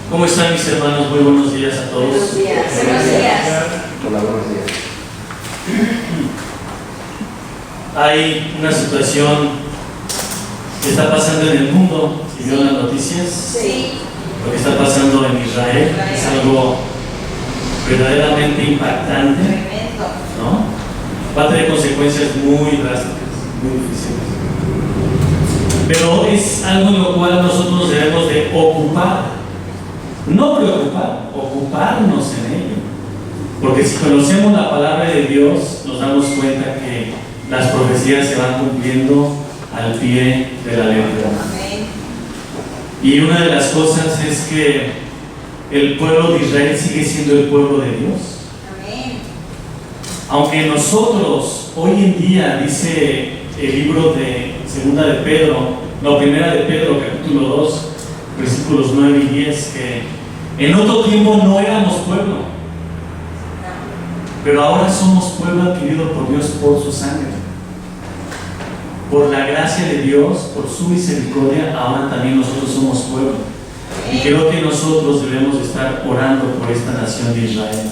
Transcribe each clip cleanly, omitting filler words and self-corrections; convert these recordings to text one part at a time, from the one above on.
¿Cómo están mis hermanos? Muy buenos días a todos. Buenos días. Buenos días. Hola, buenos días. Hay una situación que está pasando en el mundo. ¿Si vieron las noticias? Sí. Lo que está pasando en Israel es algo verdaderamente impactante, Tremendo. ¿no? Va a tener consecuencias muy drásticas, muy difíciles. Pero es algo en lo cual nosotros debemos de ocupar. No preocupar, ocuparnos en ello. Porque si conocemos la palabra de Dios, nos damos cuenta que las profecías se van cumpliendo al pie de la letra. Amén. Y una de las cosas es que el pueblo de Israel sigue siendo el pueblo de Dios. Amén. Aunque nosotros, hoy en día, dice el libro de Primera de Pedro, capítulo 2, versículos 9 y 10, que en otro tiempo no éramos pueblo, pero ahora somos pueblo adquirido por Dios por su sangre. Por la gracia de Dios, por su misericordia, ahora también nosotros somos pueblo. Y creo que nosotros debemos estar orando por esta nación de Israel.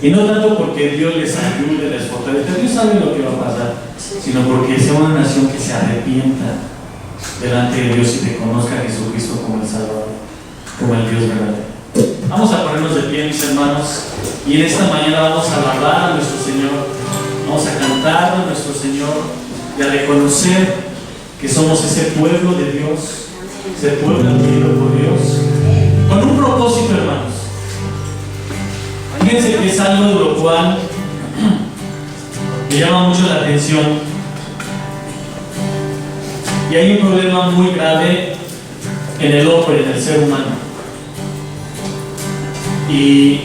Y no tanto porque Dios les ayude, les fortalezca, Dios sabe lo que va a pasar, sino porque sea una nación que se arrepienta delante de Dios y reconozca a Jesucristo como el Salvador, como el Dios verdadero. Vamos a ponernos de pie, mis hermanos, y en esta mañana vamos a alabar a nuestro Señor, vamos a cantar a nuestro Señor y a reconocer que somos ese pueblo de Dios, ese pueblo adquirido por Dios, con un propósito, hermanos. Fíjense que es algo de lo cual me llama mucho la atención, y hay un problema muy grave en el hombre, en el ser humano. Y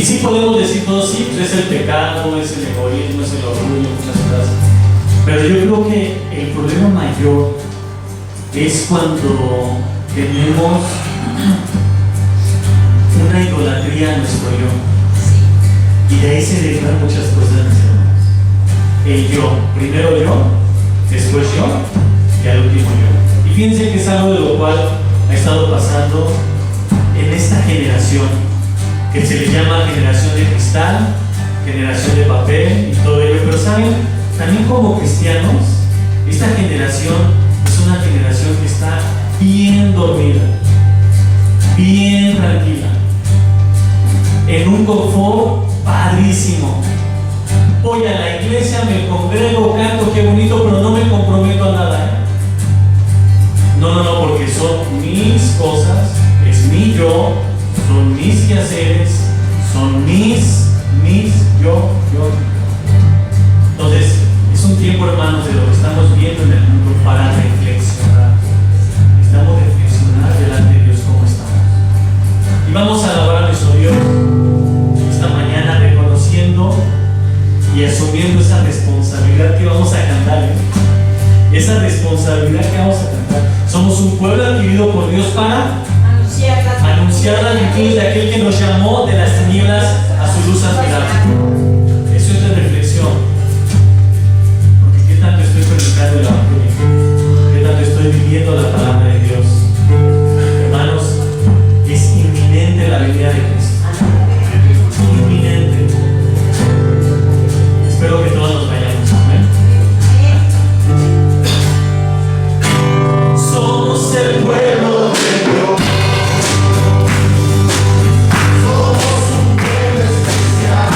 sí podemos decir todos, sí, pues es el pecado, es el egoísmo, es el orgullo, muchas cosas. Pero yo creo que el problema mayor es cuando tenemos una idolatría a nuestro yo. Y de ahí se derivan muchas cosas, mis hermanos. El yo, primero yo, después yo, y al último yo. Y fíjense que es algo de lo cual ha estado pasando en esta generación, que se le llama generación de cristal, generación de papel y todo ello. Pero saben, también como cristianos, esta generación es una generación que está bien dormida, bien tranquila, en un confort padrísimo. Voy a la iglesia, me congrego, canto, qué bonito, pero no me comprometo a nada, ¿eh? No, porque son mis cosas, es mi yo, son mis quehaceres, son mis yo. Entonces, es un tiempo, hermanos, de lo que estamos viendo en el mundo para reflexionar. Necesitamos reflexionar delante de Dios cómo estamos. Y vamos a alabar a nuestro Dios esta mañana, reconociendo y asumiendo esa responsabilidad que vamos a cantar, ¿eh? Esa responsabilidad que vamos a cantar. Somos un pueblo adquirido por Dios para anunciar las virtudes de aquel que nos llamó de las tinieblas a su luz admirable. Eso es de reflexión. Porque ¿qué tanto estoy predicando el evangelio? ¿Qué tanto estoy viviendo la palabra de Dios? Hermanos, es inminente la venida de Cristo. Inminente. Espero que todos nos vayamos. Amén. Somos el pueblo de Dios. Somos un pueblo especial.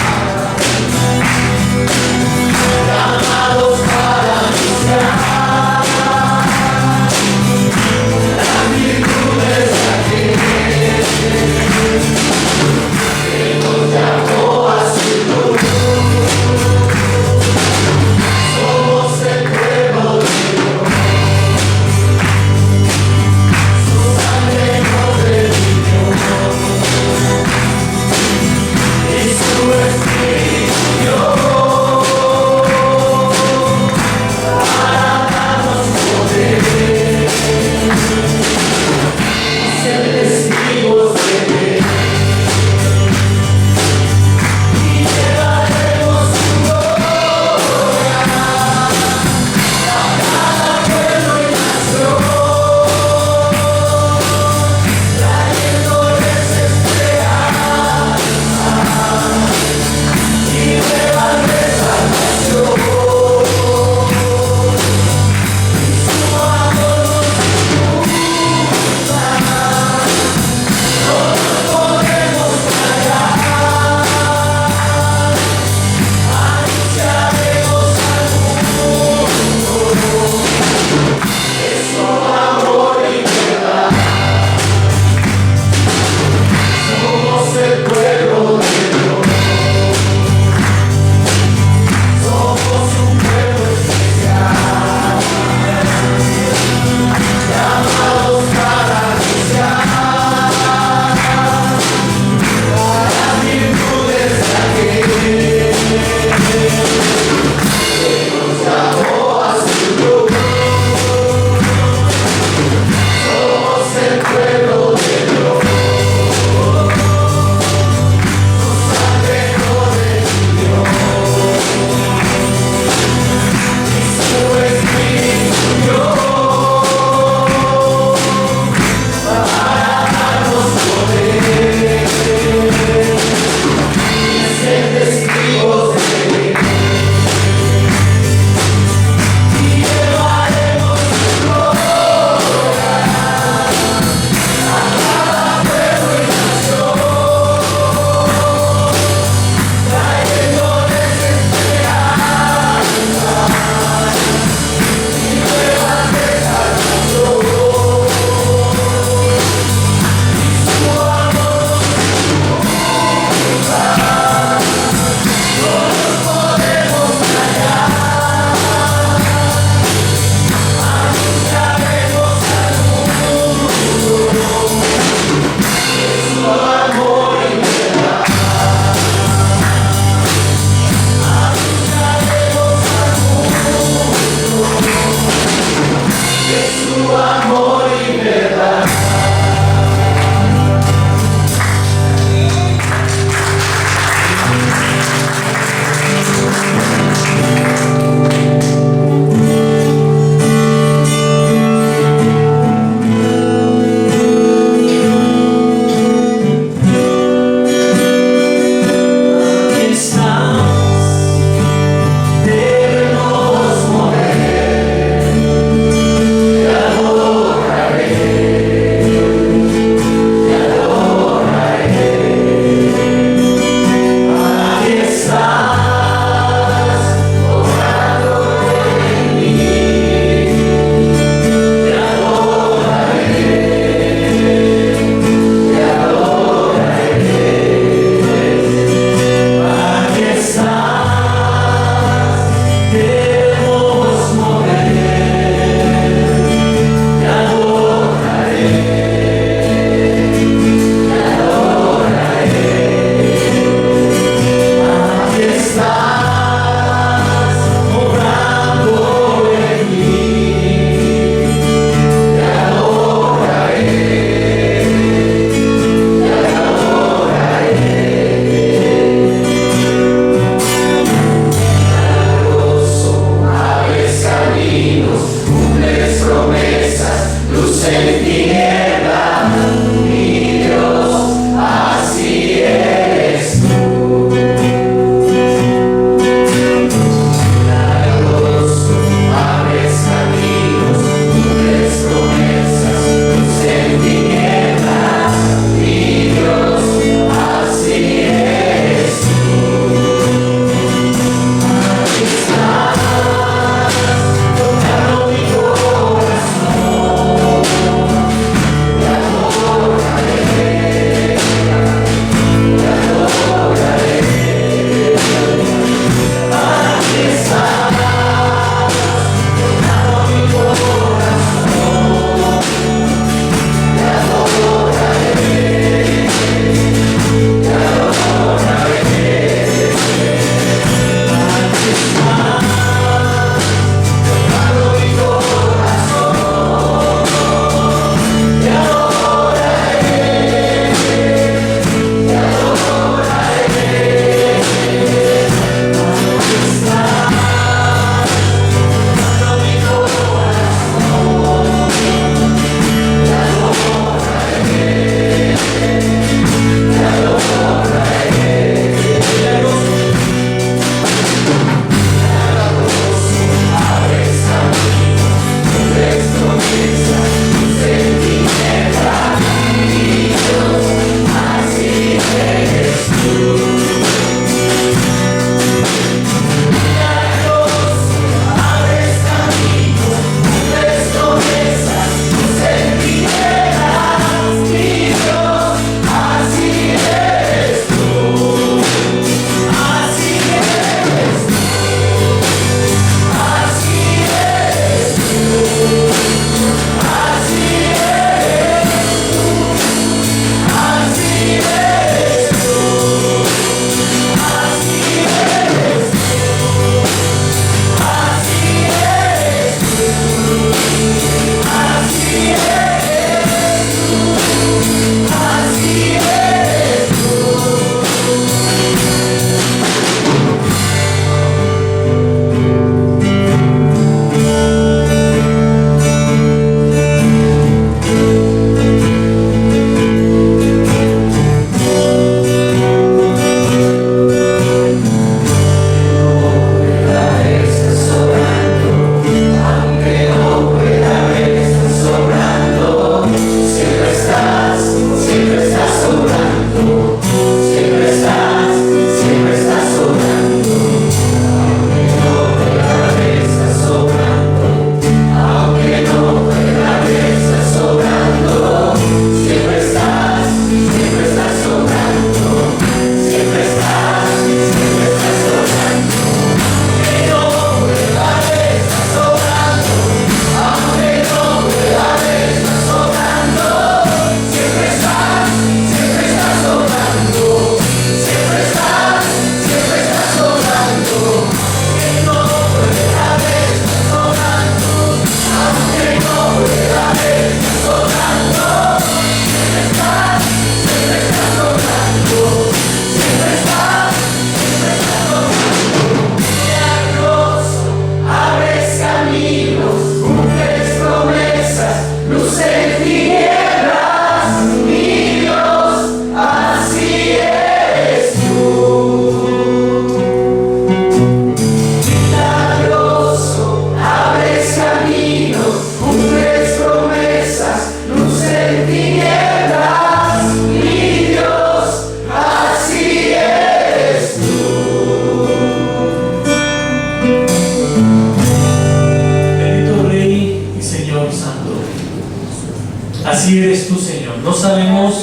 Así eres tú, Señor. No sabemos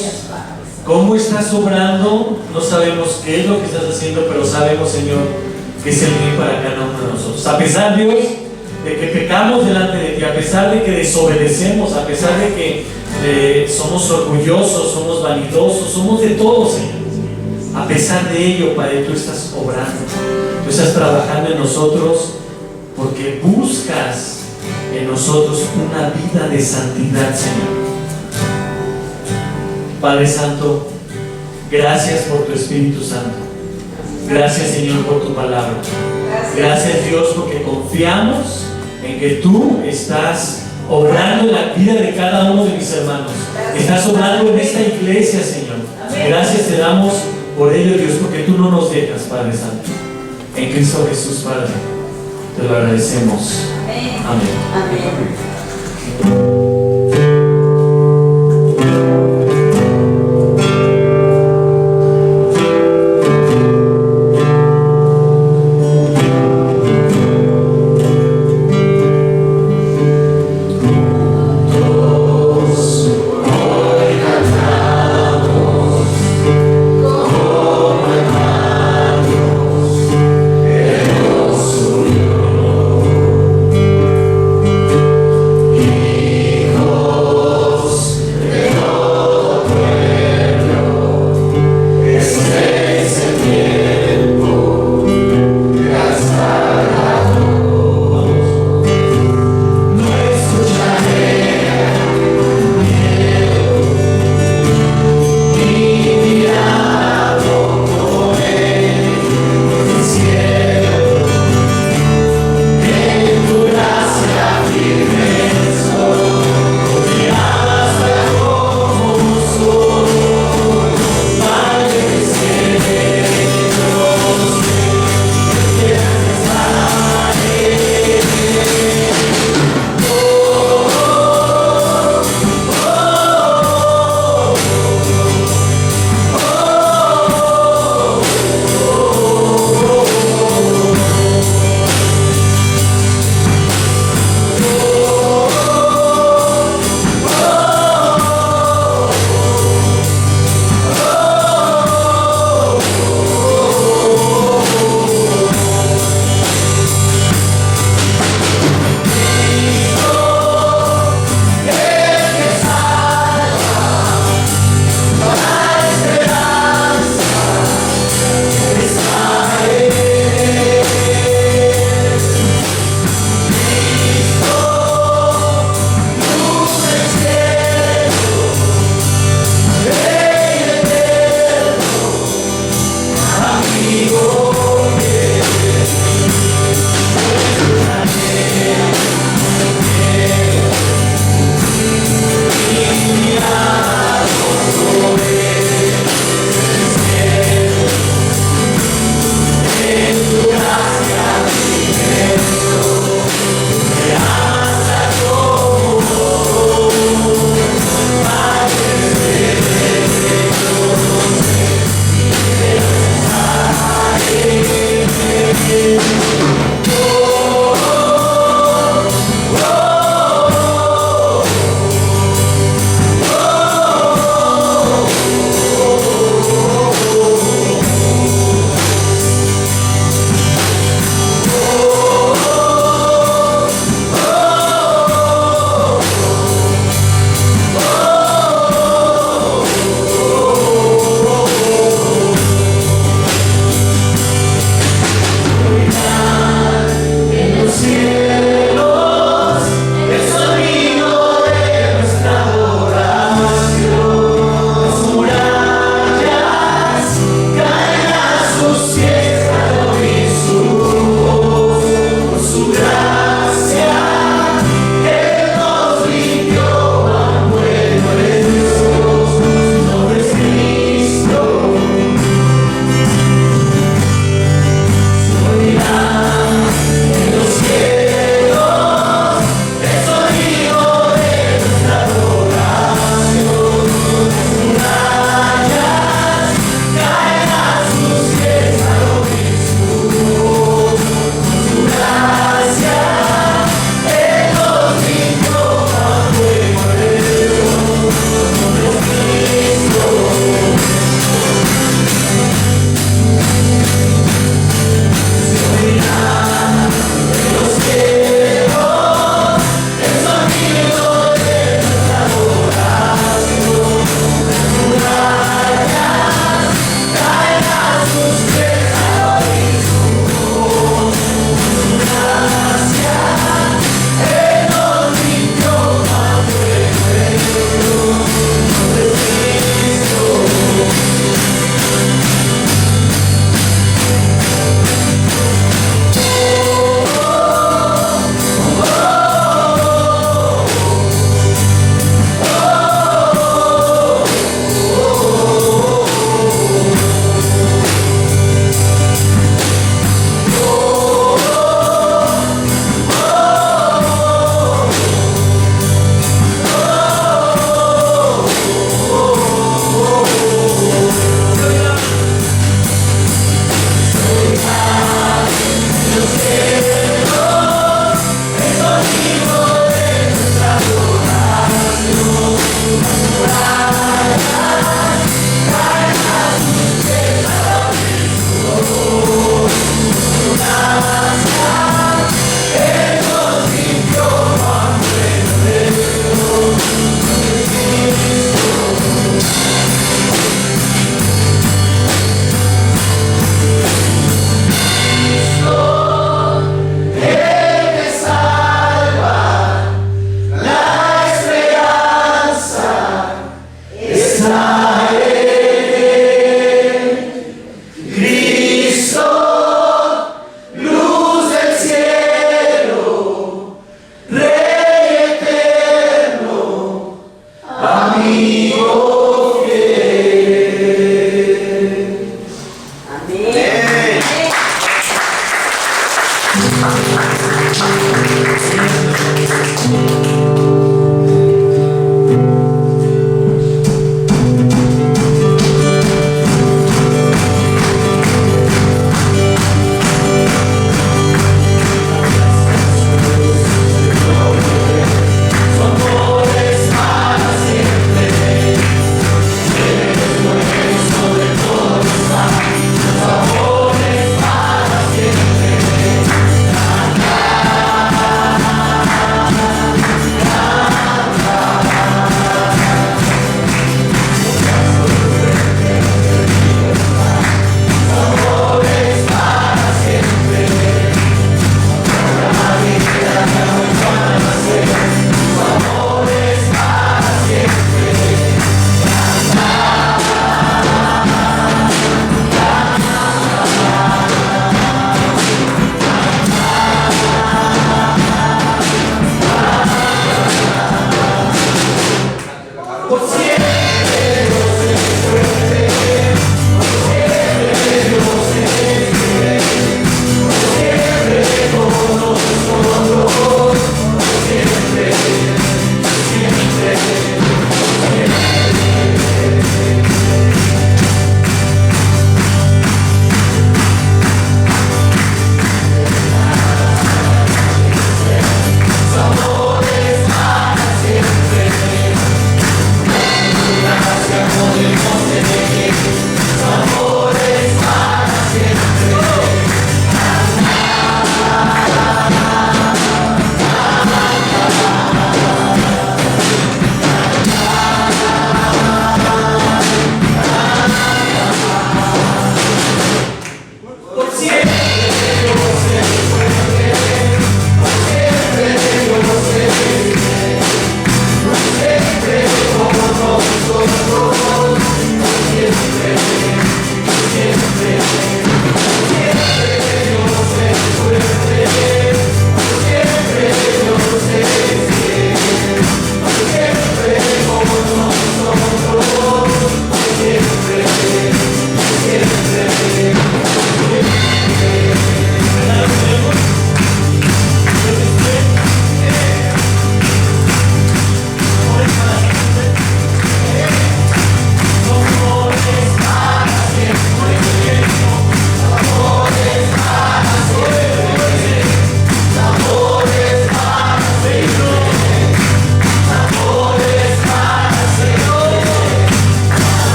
cómo estás obrando, no sabemos qué es lo que estás haciendo, pero sabemos, Señor, que es el bien para cada uno de nosotros. A pesar, Dios, de que pecamos delante de ti, a pesar de que desobedecemos, a pesar de que somos orgullosos, somos vanidosos, somos de todo, Señor. A pesar de ello, Padre, tú estás obrando, tú estás trabajando en nosotros porque buscas en nosotros una vida de santidad, Señor. Padre Santo, gracias por tu Espíritu Santo. Gracias, Señor, por tu palabra. Gracias, Dios, porque confiamos en que tú estás obrando en la vida de cada uno de mis hermanos. Estás obrando en esta iglesia, Señor. Gracias te damos por ello, Dios, porque tú no nos dejas, Padre Santo. En Cristo Jesús, Padre, te lo agradecemos. Amén. Amén.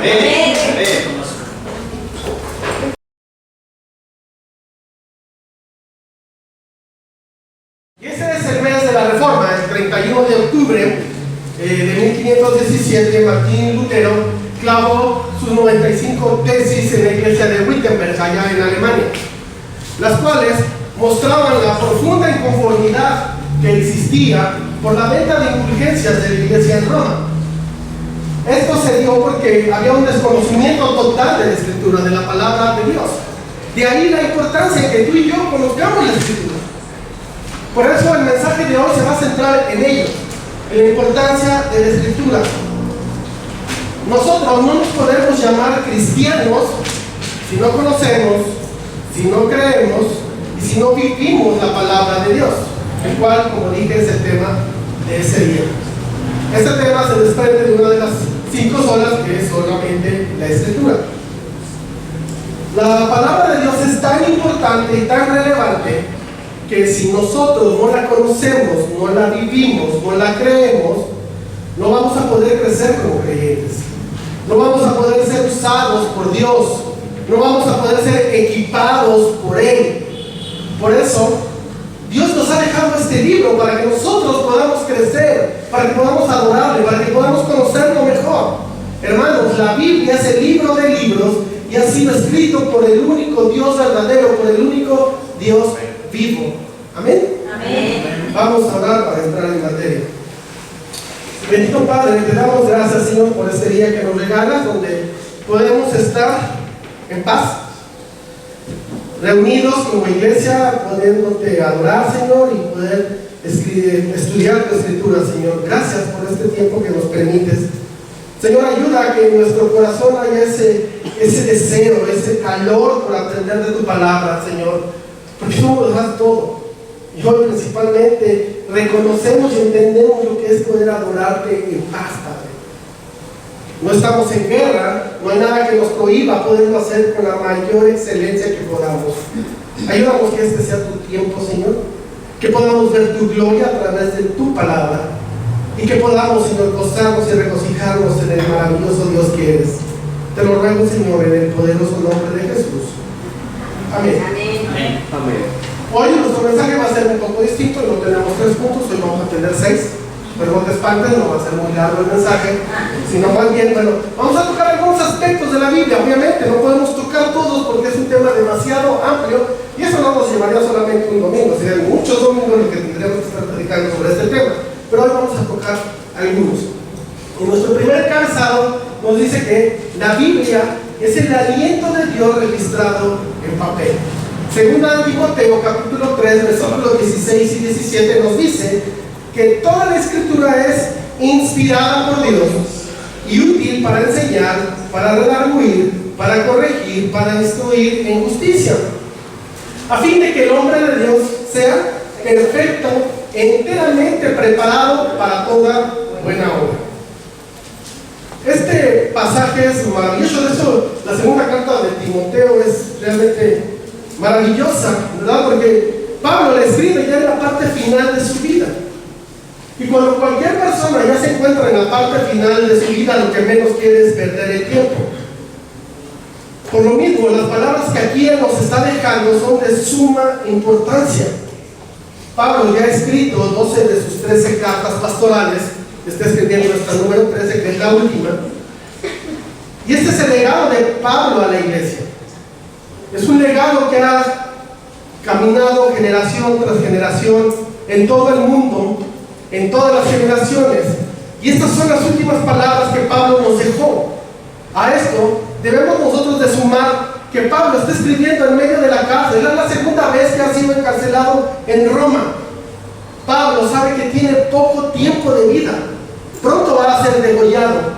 Amén. Y ese es el mes de la Reforma, el 31 de octubre de 1517, Martín Lutero clavó sus 95 tesis en la iglesia de Wittenberg, allá en Alemania, las cuales mostraban la profunda inconformidad que existía por la venta de indulgencias de la iglesia en Roma. Esto se dio porque había un desconocimiento total de la Escritura, de la palabra de Dios. De ahí la importancia que tú y yo conozcamos la Escritura. Por eso el mensaje de hoy se va a centrar en ello, en la importancia de la Escritura. Nosotros no nos podemos llamar cristianos si no conocemos, si no creemos y si no vivimos la palabra de Dios, el cual, como dije, es el tema de ese día. Este tema se desprende de una de las 5 solas, que es solamente la Escritura. La palabra de Dios es tan importante y tan relevante que si nosotros no la conocemos, no la vivimos, no la creemos, no vamos a poder crecer como creyentes, no vamos a poder ser usados por Dios, no vamos a poder ser equipados por Él. Por eso Dios nos ha dejado este libro para que nosotros podamos crecer, para que podamos adorarle, para que podamos conocerlo mejor. Hermanos, la Biblia es el libro de libros y ha sido escrito por el único Dios verdadero, por el único Dios vivo. ¿Amén? Amén. Vamos a orar para entrar en materia. Bendito Padre, te damos gracias, Señor, por este día que nos regalas, donde podemos estar en paz, reunidos como iglesia, pudiéndote adorar, Señor, y poder estudiar tu Escritura, Señor. Gracias por este tiempo que nos permites. Señor, ayuda a que en nuestro corazón haya ese deseo, ese calor por aprender de tu palabra, Señor, porque tú nos das todo. Y hoy principalmente reconocemos y entendemos lo que es poder adorarte en paz, Padre. No estamos en guerra, no hay nada que nos prohíba poderlo hacer con la mayor excelencia que podamos. Ayúdanos que este sea tu tiempo, Señor, que podamos ver tu gloria a través de tu palabra y que podamos, Señor, gozarnos y regocijarnos en el maravilloso Dios que eres. Te lo ruego, Señor, en el poderoso nombre de Jesús. Amén. Amén. Amén. Hoy nuestro mensaje va a ser un poco distinto, no tenemos 3 puntos, hoy vamos a tener 6, pero no te espantes, no va a ser muy largo el mensaje, sino más bien, bueno, vamos a tocar algunos aspectos de la Biblia. Obviamente no podemos tocar todos porque es un tema demasiado amplio y eso no nos llevaría solamente un domingo, serían muchos domingos los que tendríamos que estar predicando sobre este tema, pero hoy vamos a tocar algunos. Y nuestro primer cabezado nos dice que la Biblia es el aliento de Dios registrado en papel. Segunda de Timoteo, capítulo 3, versículos 16 y 17 nos dice que toda la Escritura es inspirada por Dios y útil para enseñar, para redarguir, para corregir, para instruir en justicia, a fin de que el hombre de Dios sea perfecto, enteramente preparado para toda buena obra. Este pasaje es maravilloso, de hecho la segunda carta de Timoteo es realmente maravillosa, ¿verdad? Porque Pablo le escribe ya en la parte final de su vida. Y cuando cualquier persona ya se encuentra en la parte final de su vida, lo que menos quiere es perder el tiempo. Por lo mismo, las palabras que aquí él nos está dejando son de suma importancia. Pablo ya ha escrito 12 de sus 13 cartas pastorales, está escribiendo esta número 13, que es la última. Y este es el legado de Pablo a la iglesia. Es un legado que ha caminado generación tras generación en todo el mundo, en todas las generaciones. Y estas son las últimas palabras que Pablo nos dejó. A esto debemos nosotros de sumar que Pablo está escribiendo en medio de la cárcel. Es la segunda vez que ha sido encarcelado en Roma. Pablo sabe que tiene poco tiempo de vida. Pronto va a ser degollado.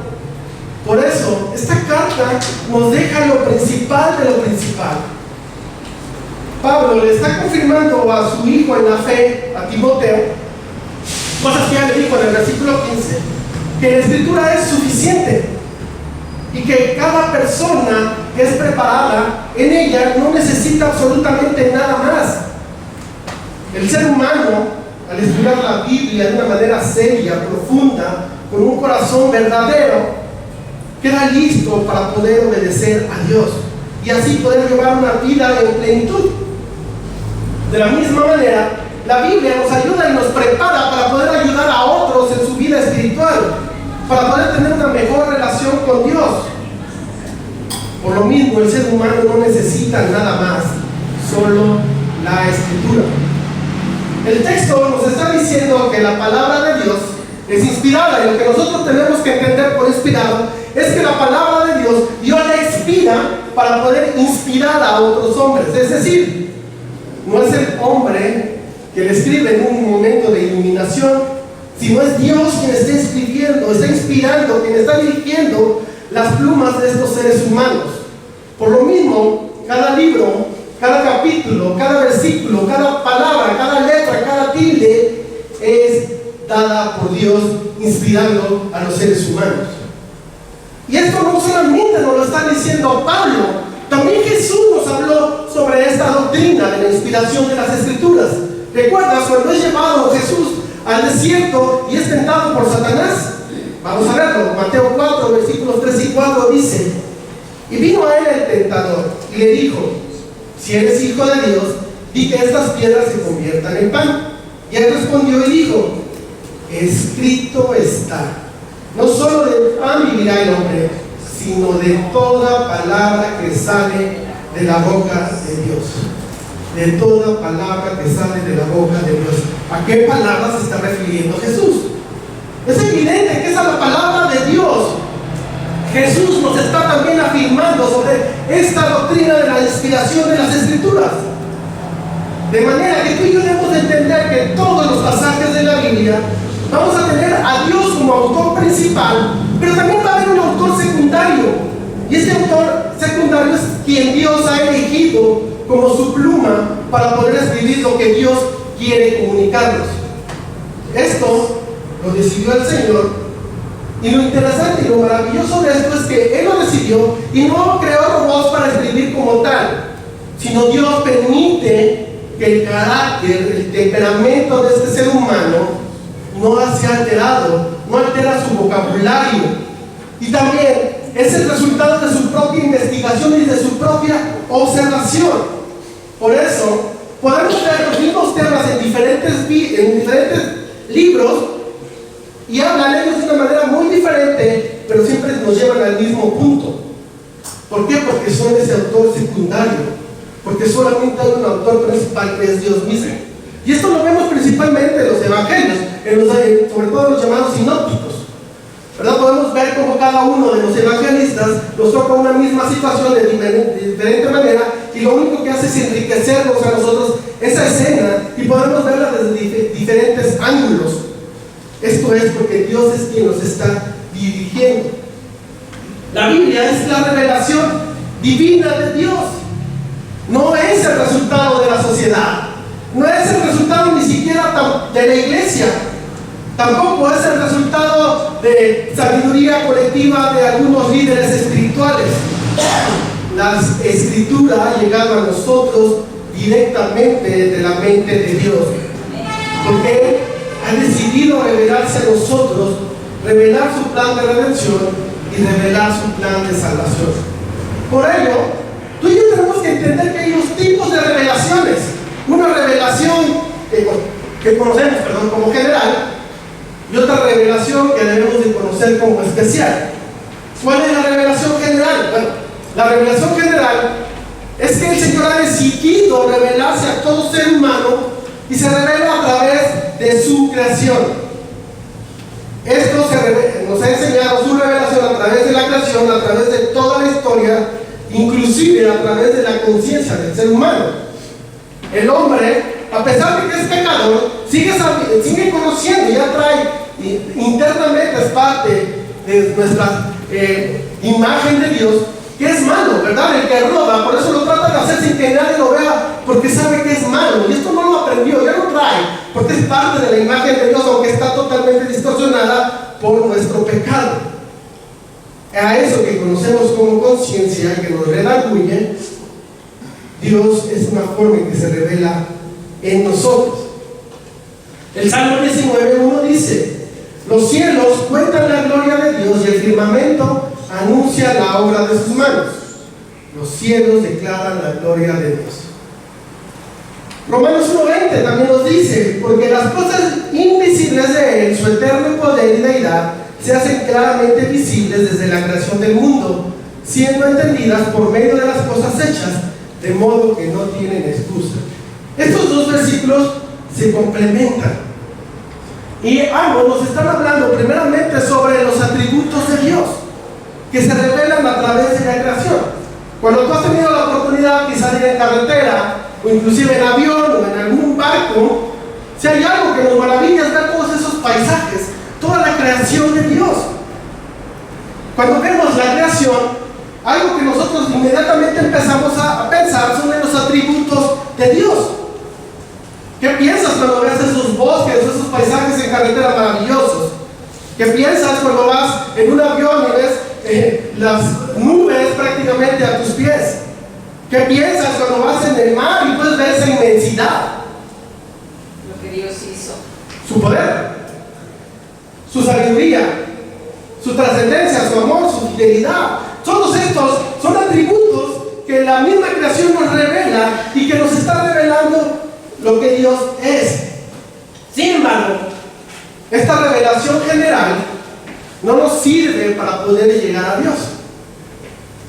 Por eso, esta carta nos deja lo principal de lo principal. Pablo le está confirmando a su hijo en la fe, a Timoteo, cosas que ya le dijo en el versículo 15, que la Escritura es suficiente y que cada persona que es preparada en ella no necesita absolutamente nada más. El ser humano, al estudiar la Biblia de una manera seria, profunda, con un corazón verdadero, queda listo para poder obedecer a Dios y así poder llevar una vida en plenitud. De la misma manera, la Biblia nos ayuda y nos prepara para poder ayudar a otros en su vida espiritual, para poder tener una mejor relación con Dios. Por lo mismo, el ser humano no necesita nada más, solo la Escritura. El texto nos está diciendo que la palabra de Dios es inspirada, y lo que nosotros tenemos que entender por inspirado es que la palabra de Dios la inspira para poder inspirar a otros hombres. Es decir, no es el hombre que le escribe en un momento de iluminación, sino es Dios quien está escribiendo, está inspirando, quien está dirigiendo las plumas de estos seres humanos. Por lo mismo, cada libro, cada capítulo, cada versículo, cada palabra, cada letra, cada tilde es dada por Dios, inspirando a los seres humanos. Y esto no solamente nos lo está diciendo Pablo, también Jesús nos habló sobre esta doctrina de la inspiración de las Escrituras. ¿Recuerdas cuando es llevado Jesús al desierto y es tentado por Satanás? Vamos a verlo. Mateo 4, versículos 3 y 4 dice: y vino a él el tentador y le dijo: si eres hijo de Dios, di que estas piedras se conviertan en pan. Y él respondió y dijo: escrito está, no solo de pan vivirá el hombre, sino de toda palabra que sale de la boca de Dios. De toda palabra que sale de la boca de Dios. ¿A qué palabra se está refiriendo Jesús? Es evidente que esa es la palabra de Dios. Jesús nos está también afirmando sobre esta doctrina de la inspiración de las Escrituras. De manera que tú y yo debemos entender que en todos los pasajes de la Biblia vamos a tener a Dios como autor principal, pero también va a haber un autor secundario. Y este autor secundario es quien Dios ha elegido como su pluma para poder escribir lo que Dios quiere comunicarnos. Esto lo decidió el Señor, y lo interesante y lo maravilloso de esto es que Él lo decidió y no creó robots para escribir como tal, sino Dios permite que el carácter, el temperamento de este ser humano no sea alterado, no altera su vocabulario, y también es el resultado de su propia investigación y de su propia observación. Por eso podemos ver los mismos temas en diferentes libros y hablan ellos de una manera muy diferente, pero siempre nos llevan al mismo punto. ¿Por qué? Porque son ese autor secundario, porque solamente hay un autor principal que es Dios mismo. Y esto lo vemos principalmente en los evangelios, sobre todo los llamados sinópticos, ¿verdad? Podemos ver cómo cada uno de los evangelistas nos toca una misma situación de diferente manera, y lo único que hace es enriquecernos a nosotros esa escena y podemos verla desde diferentes ángulos. Esto es porque Dios es quien nos está dirigiendo. La Biblia es la revelación divina de Dios. No es el resultado de la sociedad, no es el resultado ni siquiera de la iglesia, tampoco es el resultado de sabiduría colectiva de algunos líderes espirituales. La Escritura ha llegado a nosotros directamente de la mente de Dios, porque Él ha decidido revelarse a nosotros, revelar su plan de redención y revelar su plan de salvación. Por ello, tú y yo tenemos que entender que hay dos tipos de revelaciones. Una revelación que conocemos como general, y otra revelación que debemos de conocer como especial. ¿Cuál es la revelación general? Bueno, la revelación general es que el Señor ha decidido revelarse a todo ser humano y se revela a través de su creación. Esto nos ha enseñado su revelación a través de la creación, a través de toda la historia, inclusive a través de la conciencia del ser humano. El hombre, a pesar de que es pecador, sigue conociendo, ya trae internamente, es parte de nuestra imagen de Dios, que es malo, ¿verdad? El que roba, por eso lo trata de hacer sin que nadie lo vea, porque sabe que es malo, y esto no lo aprendió, ya lo trae, porque es parte de la imagen de Dios, aunque está totalmente distorsionada por nuestro pecado. A eso que conocemos como conciencia, que nos redarguye, Dios es una forma en que se revela en nosotros. El Salmo 19:1 dice: los cielos cuentan la gloria de Dios, y el firmamento anuncia la obra de sus manos. Los cielos declaran la gloria de Dios. Romanos 1:20 también nos dice, porque las cosas invisibles de Él, su eterno poder y deidad, se hacen claramente visibles desde la creación del mundo, siendo entendidas por medio de las cosas hechas, de modo que no tienen excusa. Estos dos versículos se complementan y ambos nos están hablando primeramente sobre los atributos de Dios que se revelan a través de la creación. Cuando tú has tenido la oportunidad quizás de ir en carretera o inclusive en avión o en algún barco, si hay algo que nos maravilla es ver todos esos paisajes, toda la creación de Dios. Cuando vemos la creación, algo que nosotros inmediatamente empezamos a pensar son en los atributos de Dios. ¿Qué piensas cuando ves esos bosques, esos paisajes en carretera maravillosos? ¿Qué piensas cuando vas en un avión y ves las nubes prácticamente a tus pies? ¿Qué piensas cuando vas en el mar y puedes ver esa inmensidad? Lo que Dios hizo. Su poder, su sabiduría, su trascendencia, su amor, su fidelidad. Todos estos son atributos que la misma creación nos revela y que nos está revelando lo que Dios es. Sin embargo, esta revelación general no nos sirve para poder llegar a Dios.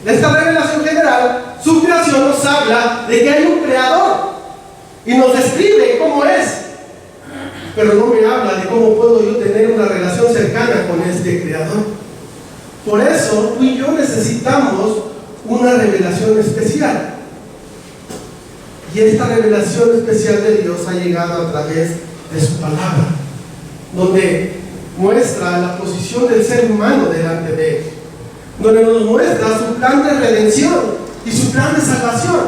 Esta revelación general, su creación nos habla de que hay un creador y nos describe cómo es, pero no me habla de cómo puedo yo tener una relación cercana con este creador. Por eso tú y yo necesitamos una revelación especial. Y esta revelación especial de Dios ha llegado a través de su palabra, donde muestra la posición del ser humano delante de Él, donde nos muestra su plan de redención y su plan de salvación.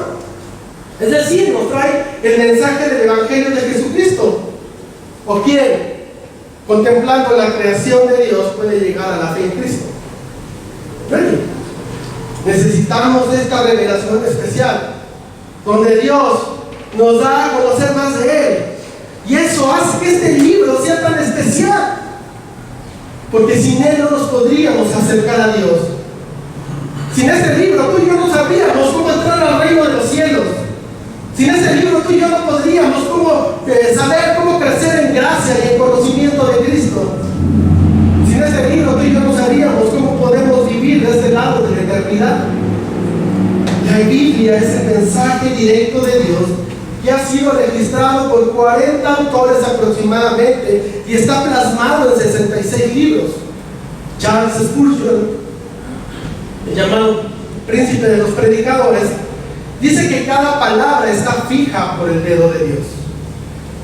Es decir, nos trae el mensaje del Evangelio de Jesucristo. ¿O quién, contemplando la creación de Dios, puede llegar a la fe en Cristo? Bueno, necesitamos esta revelación especial, donde Dios nos da a conocer más de Él. Y eso hace que este libro sea tan especial, porque sin Él no nos podríamos acercar a Dios. Sin este libro tú y yo no sabríamos cómo entrar al reino de los cielos. Sin este libro tú y yo no podríamos saber cómo crecer en gracia y en conocimiento de Cristo. Sin este libro tú y yo no sabríamos cómo podemos vivir de este lado de la eternidad. La Biblia es el mensaje directo de Dios que ha sido registrado por 40 autores aproximadamente y está plasmado en 66 libros. Charles Spurgeon, el llamado príncipe de los predicadores, dice que cada palabra está fija por el dedo de Dios,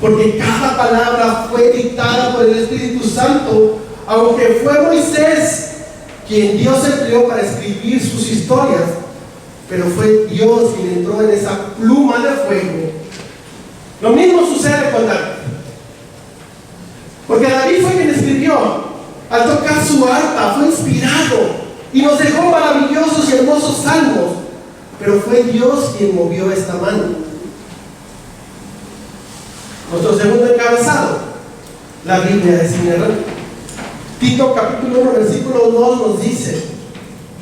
porque cada palabra fue dictada por el Espíritu Santo, aunque fue Moisés quien Dios empleó para escribir sus historias, pero fue Dios quien entró en esa pluma de fuego. Lo mismo sucede con David, porque David fue quien escribió. Al tocar su arpa fue inspirado y nos dejó maravillosos y hermosos salmos, pero fue Dios quien movió esta mano. Nuestro segundo encabezado: la Biblia es inerrante. Tito capítulo 1 versículo 2 nos dice: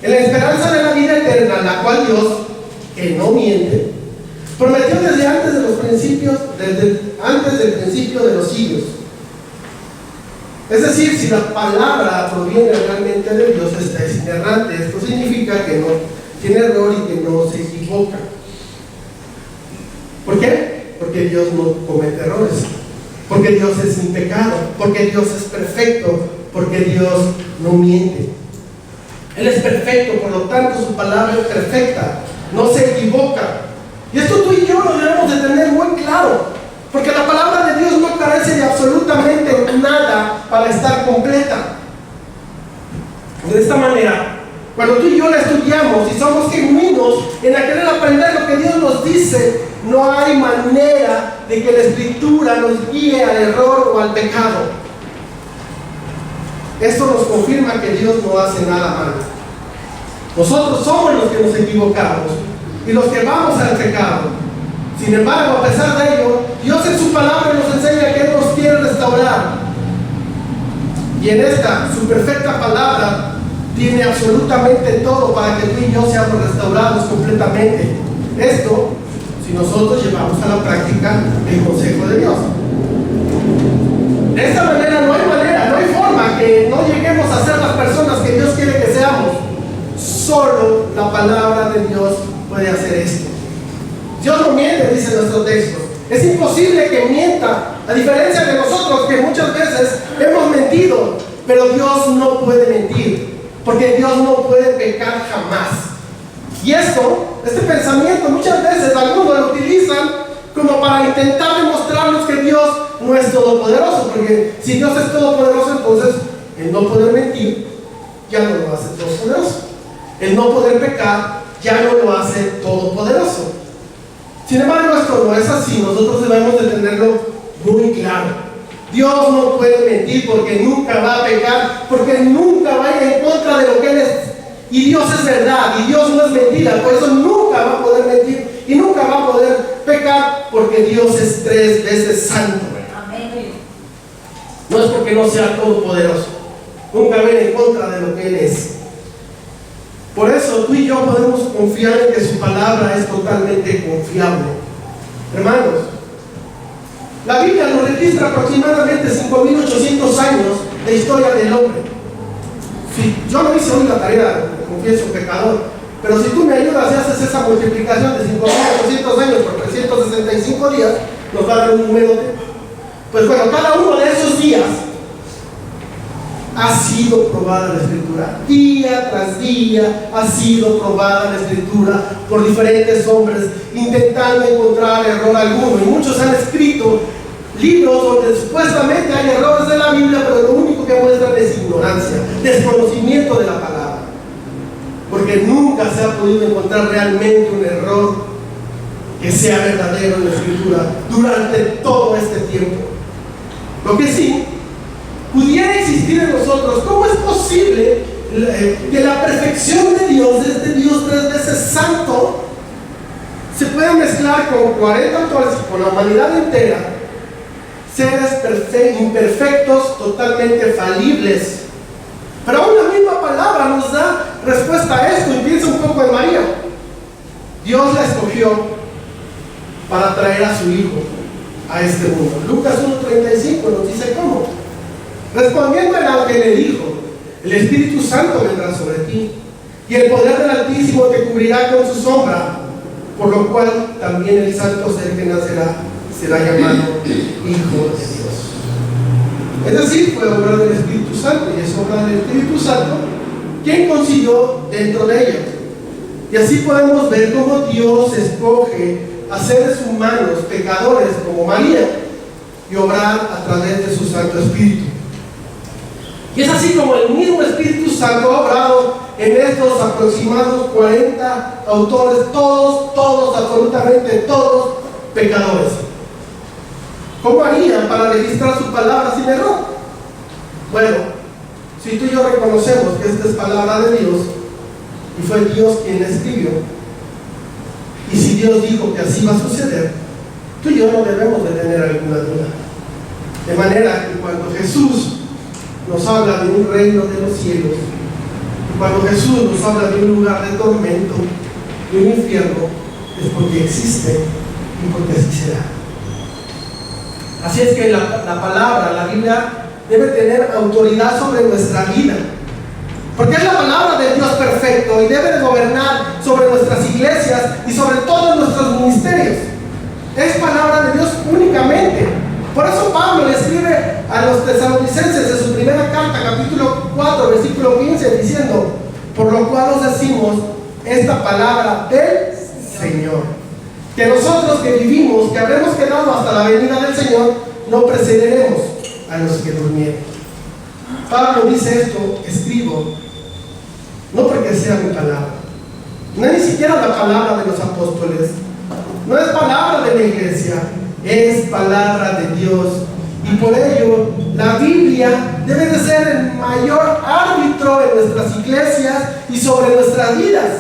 en la esperanza de la vida eterna, la cual Dios, que no miente, prometió desde antes de los principios, antes del principio de los siglos. Es decir, si la palabra proviene realmente de Dios, esta es inerrante. Esto significa que no tiene error y que no se equivoca. ¿Por qué? Porque Dios no comete errores, porque Dios es sin pecado, porque Dios es perfecto, porque Dios no miente. Él es perfecto, por lo tanto su palabra es perfecta, no se equivoca. Y esto tú y yo lo debemos de tener muy claro, porque la palabra de Dios no carece de absolutamente nada para estar completa. De esta manera, cuando tú y yo la estudiamos y somos genuinos en la querer aprender lo que Dios nos dice, no hay manera de que la Escritura nos guíe al error o al pecado. Esto nos confirma que Dios no hace nada malo. Nosotros somos los que nos equivocamos y los que vamos al pecado. Sin embargo, a pesar de ello, Dios en su palabra nos enseña que Él nos quiere restaurar. Y en esta, su perfecta palabra, tiene absolutamente todo para que tú y yo seamos restaurados completamente. Esto, si nosotros llevamos a la práctica el consejo de Dios. De esta manera, no hay forma que no lleguemos a ser las personas que Dios quiere que seamos. Solo la palabra de Dios puede hacer esto. Dios no miente, dice nuestro texto. Es imposible que mienta, a diferencia de nosotros que muchas veces hemos mentido, pero Dios no puede mentir, porque Dios no puede pecar jamás. Y este pensamiento muchas veces algunos lo utilizan como para intentar demostrarnos que Dios no es todopoderoso, porque si Dios es todopoderoso, entonces el no poder mentir ya no lo hace todopoderoso. El no poder pecar ya no lo hace todopoderoso. Sin embargo, esto no es así. Nosotros debemos de tenerlo muy claro. Dios no puede mentir porque nunca va a pecar, porque nunca va a ir en contra de lo que Él es. Y Dios es verdad, y Dios no es mentira. Por eso nunca va a poder mentir y nunca va a poder pecar, porque Dios es 3 veces santo. Amén. No es porque no sea todopoderoso. Nunca va a ir en contra de lo que Él es. Por eso tú y yo podemos confiar en que su palabra es totalmente confiable. Hermanos, la Biblia nos registra aproximadamente 5.800 años de historia del hombre. Si yo no hice hoy la tarea, me confieso pecador, pero si tú me ayudas y haces esa multiplicación de 5.800 años por 365 días, nos va a dar un número de... Pues bueno, cada uno de esos días ha sido probada la Escritura. Día tras día ha sido probada la Escritura por diferentes hombres, intentando encontrar error alguno. Y muchos han escrito libros donde supuestamente hay errores de la Biblia, pero lo único que muestran es ignorancia, desconocimiento de la palabra. Porque nunca se ha podido encontrar realmente un error que sea verdadero en la Escritura durante todo este tiempo. Lo que sí pudiera existir en nosotros, ¿cómo es posible que la perfección de Dios, este Dios 3 veces santo, se pueda mezclar con 40 autores y con la humanidad entera, seres imperfectos, totalmente falibles? Pero aún la misma palabra nos da respuesta a esto, y piensa un poco en María. Dios la escogió para traer a su Hijo a este mundo. Lucas 1:35 nos dice cómo. Respondiendo el ángel le dijo: el Espíritu Santo vendrá sobre ti, y el poder del Altísimo te cubrirá con su sombra, por lo cual también el santo ser que nacerá será llamado Hijo de Dios. Es decir, fue obra del Espíritu Santo, y es obra del Espíritu Santo quien consiguió dentro de ella. Y así podemos ver cómo Dios escoge a seres humanos, pecadores como María, y obrar a través de su Santo Espíritu. Y es así como el mismo Espíritu Santo ha obrado en estos aproximados 40 autores, todos, absolutamente todos, pecadores. ¿Cómo harían para registrar su palabra sin error? Bueno, si tú y yo reconocemos que esta es palabra de Dios, y fue Dios quien la escribió, y si Dios dijo que así va a suceder, tú y yo no debemos de tener alguna duda. De manera que cuando Jesús nos habla de un reino de los cielos, y cuando Jesús nos habla de un lugar de tormento, de un infierno, es porque existe y porque así será. Así es que la palabra, la Biblia, debe tener autoridad sobre nuestra vida, porque es la palabra del Dios perfecto y debe de gobernar sobre nuestras iglesias y sobre todos nuestros ministerios. Es palabra de Dios únicamente. Por eso Pablo le escribe a los tesalonicenses en su primera carta, capítulo 4, versículo 15, diciendo: por lo cual os decimos esta palabra del Señor, que nosotros que vivimos, que habremos quedado hasta la venida del Señor, no precederemos a los que durmieron. Pablo dice esto: escribo, no porque sea mi palabra, no es ni siquiera la palabra de los apóstoles, no es palabra de la iglesia, es palabra de Dios. Y por ello la Biblia debe de ser el mayor árbitro en nuestras iglesias y sobre nuestras vidas.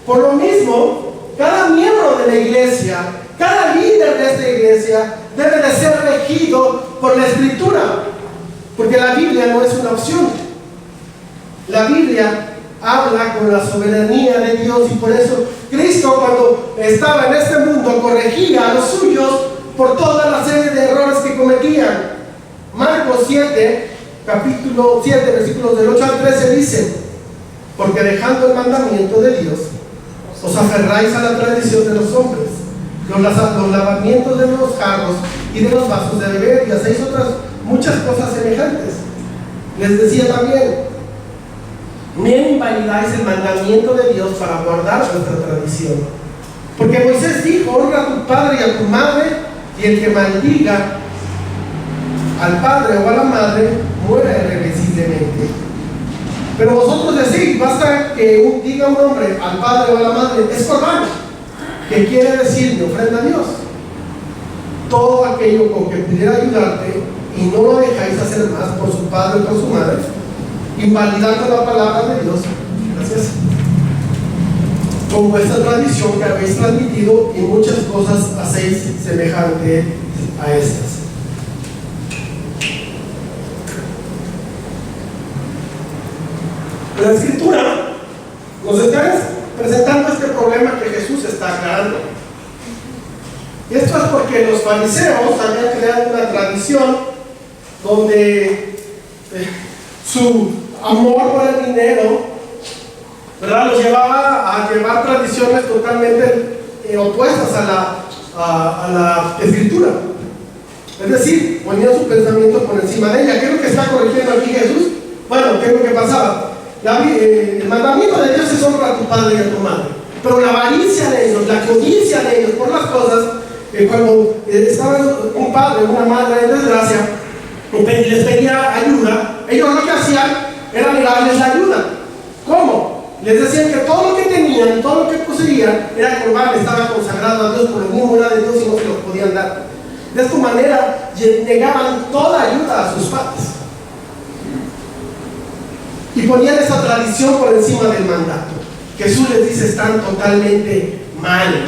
Por lo mismo, cada miembro de la iglesia, cada líder de esta iglesia debe de ser regido por la Escritura, porque la Biblia no es una opción. la Biblia habla con la soberanía de Dios, y por eso Cristo, cuando estaba en este mundo, corregía a los suyos por toda la serie de errores que cometían. Marcos 7, capítulo 7, versículos del 8 al 13 dice: porque dejando el mandamiento de Dios, os aferráis a la tradición de los hombres, los lavamientos de los jarros y de los vasos de beber, y hacéis otras muchas cosas semejantes. Les decía también: bien invalidáis el mandamiento de Dios para guardar vuestra tradición. Porque Moisés dijo: honra a tu padre y a tu madre, y el que maldiga al padre o a la madre muera irreversiblemente. Pero vosotros decís: basta que diga un hombre al padre o a la madre, es corbán, que quiere decir de ofrenda a Dios. Todo aquello con que pudiera ayudarte, y no lo dejáis hacer más por su padre o por su madre, invalidando la palabra de Dios, gracias, con vuestra tradición que habéis transmitido, y muchas cosas hacéis semejante a estas. La Escritura nos está presentando este problema que Jesús está aclarando. Y esto es porque los fariseos habían creado una tradición donde su amor por el dinero, ¿verdad?, los llevaba a llevar tradiciones totalmente opuestas a la Escritura. Es decir, ponían su pensamiento por encima de ella. ¿Qué es lo que está corrigiendo aquí Jesús? Bueno, ¿qué es lo que pasaba? El mandamiento de Dios es honra a tu padre y a tu madre. Pero la avaricia de ellos, la codicia de ellos por las cosas, cuando estaba un padre o una madre en desgracia y les pedía ayuda, ellos lo que hacían era negarles la ayuda. ¿Cómo? Les decían que todo lo que tenían, todo lo que poseían era corbán, estaba consagrado a Dios, por lo mismo era de Dios y no se los podían dar. De esta manera negaban toda ayuda a sus padres y ponían esa tradición por encima del mandato. Jesús les dice: están totalmente mal,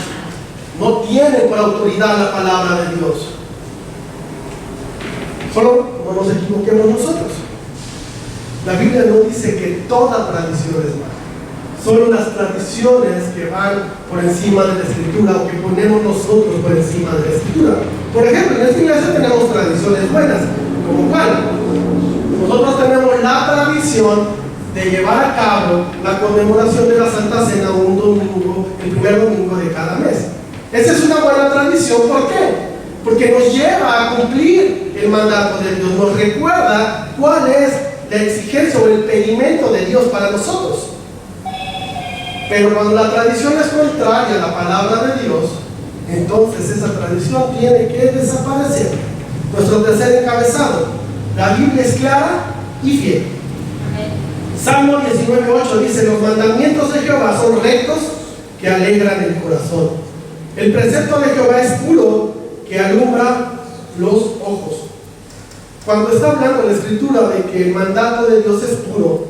no tienen por autoridad la palabra de Dios. Solo no nos equivoquemos nosotros. La Biblia no dice que toda tradición es mala, solo las tradiciones que van por encima de la Escritura, o que ponemos nosotros por encima de la Escritura. Por ejemplo, en esta iglesia tenemos tradiciones buenas, como cuál. Nosotros tenemos la tradición de llevar a cabo la conmemoración de la Santa Cena un domingo, el primer domingo de cada mes. Esa es una buena tradición. ¿Por qué? Porque nos lleva a cumplir el mandato de Dios, nos recuerda cuál es la exigencia o el pedimento de Dios para nosotros. Pero cuando la tradición es contraria a la palabra de Dios, entonces esa tradición tiene que desaparecer. Nuestro tercer encabezado: la Biblia es clara y fiel. Salmo 19:8 dice: los mandamientos de Jehová son rectos, que alegran el corazón. El precepto de Jehová es puro, que alumbra los ojos. Cuando está hablando la Escritura de que el mandato de Dios es puro,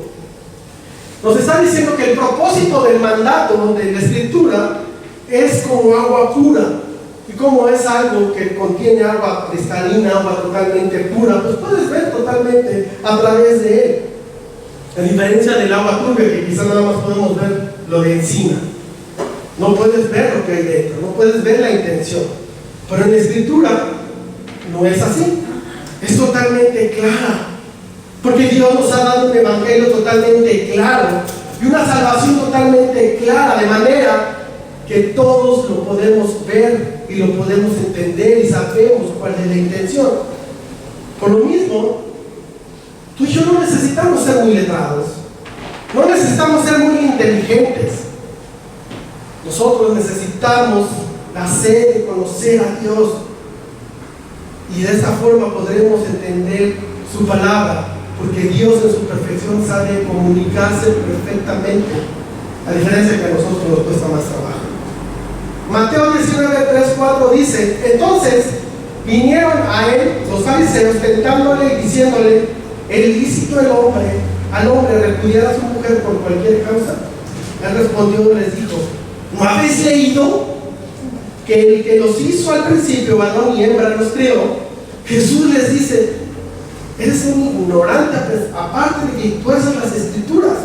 nos está diciendo que el propósito del mandato de la Escritura es como agua pura. Y como es algo que contiene agua cristalina, agua totalmente pura, pues puedes ver totalmente a través de él. A diferencia del agua turbia, que quizás nada más podemos ver lo de encima. No puedes ver lo que hay dentro, no puedes ver la intención. Pero en la Escritura no es así. Es totalmente clara. Porque Dios nos ha dado un evangelio totalmente claro y una salvación totalmente clara, de manera que todos lo podemos ver y lo podemos entender y sabemos cuál es la intención. Por lo mismo, tú y yo no necesitamos ser muy letrados, no necesitamos ser muy inteligentes. Nosotros necesitamos la sed de conocer a Dios, y de esta forma podremos entender su palabra, porque Dios en su perfección sabe comunicarse perfectamente, a diferencia que a nosotros nos cuesta más trabajo. Mateo 19:3-4 dice: entonces vinieron a él los fariseos, tentándole y diciéndole: ¿es lícito al hombre repudiar a su mujer por cualquier causa? Él respondió y les dijo: ¿no habéis leído que el que los hizo al principio, varón y hembra, los creó? Jesús les dice: eres un ignorante, aparte de que tuerzas las Escrituras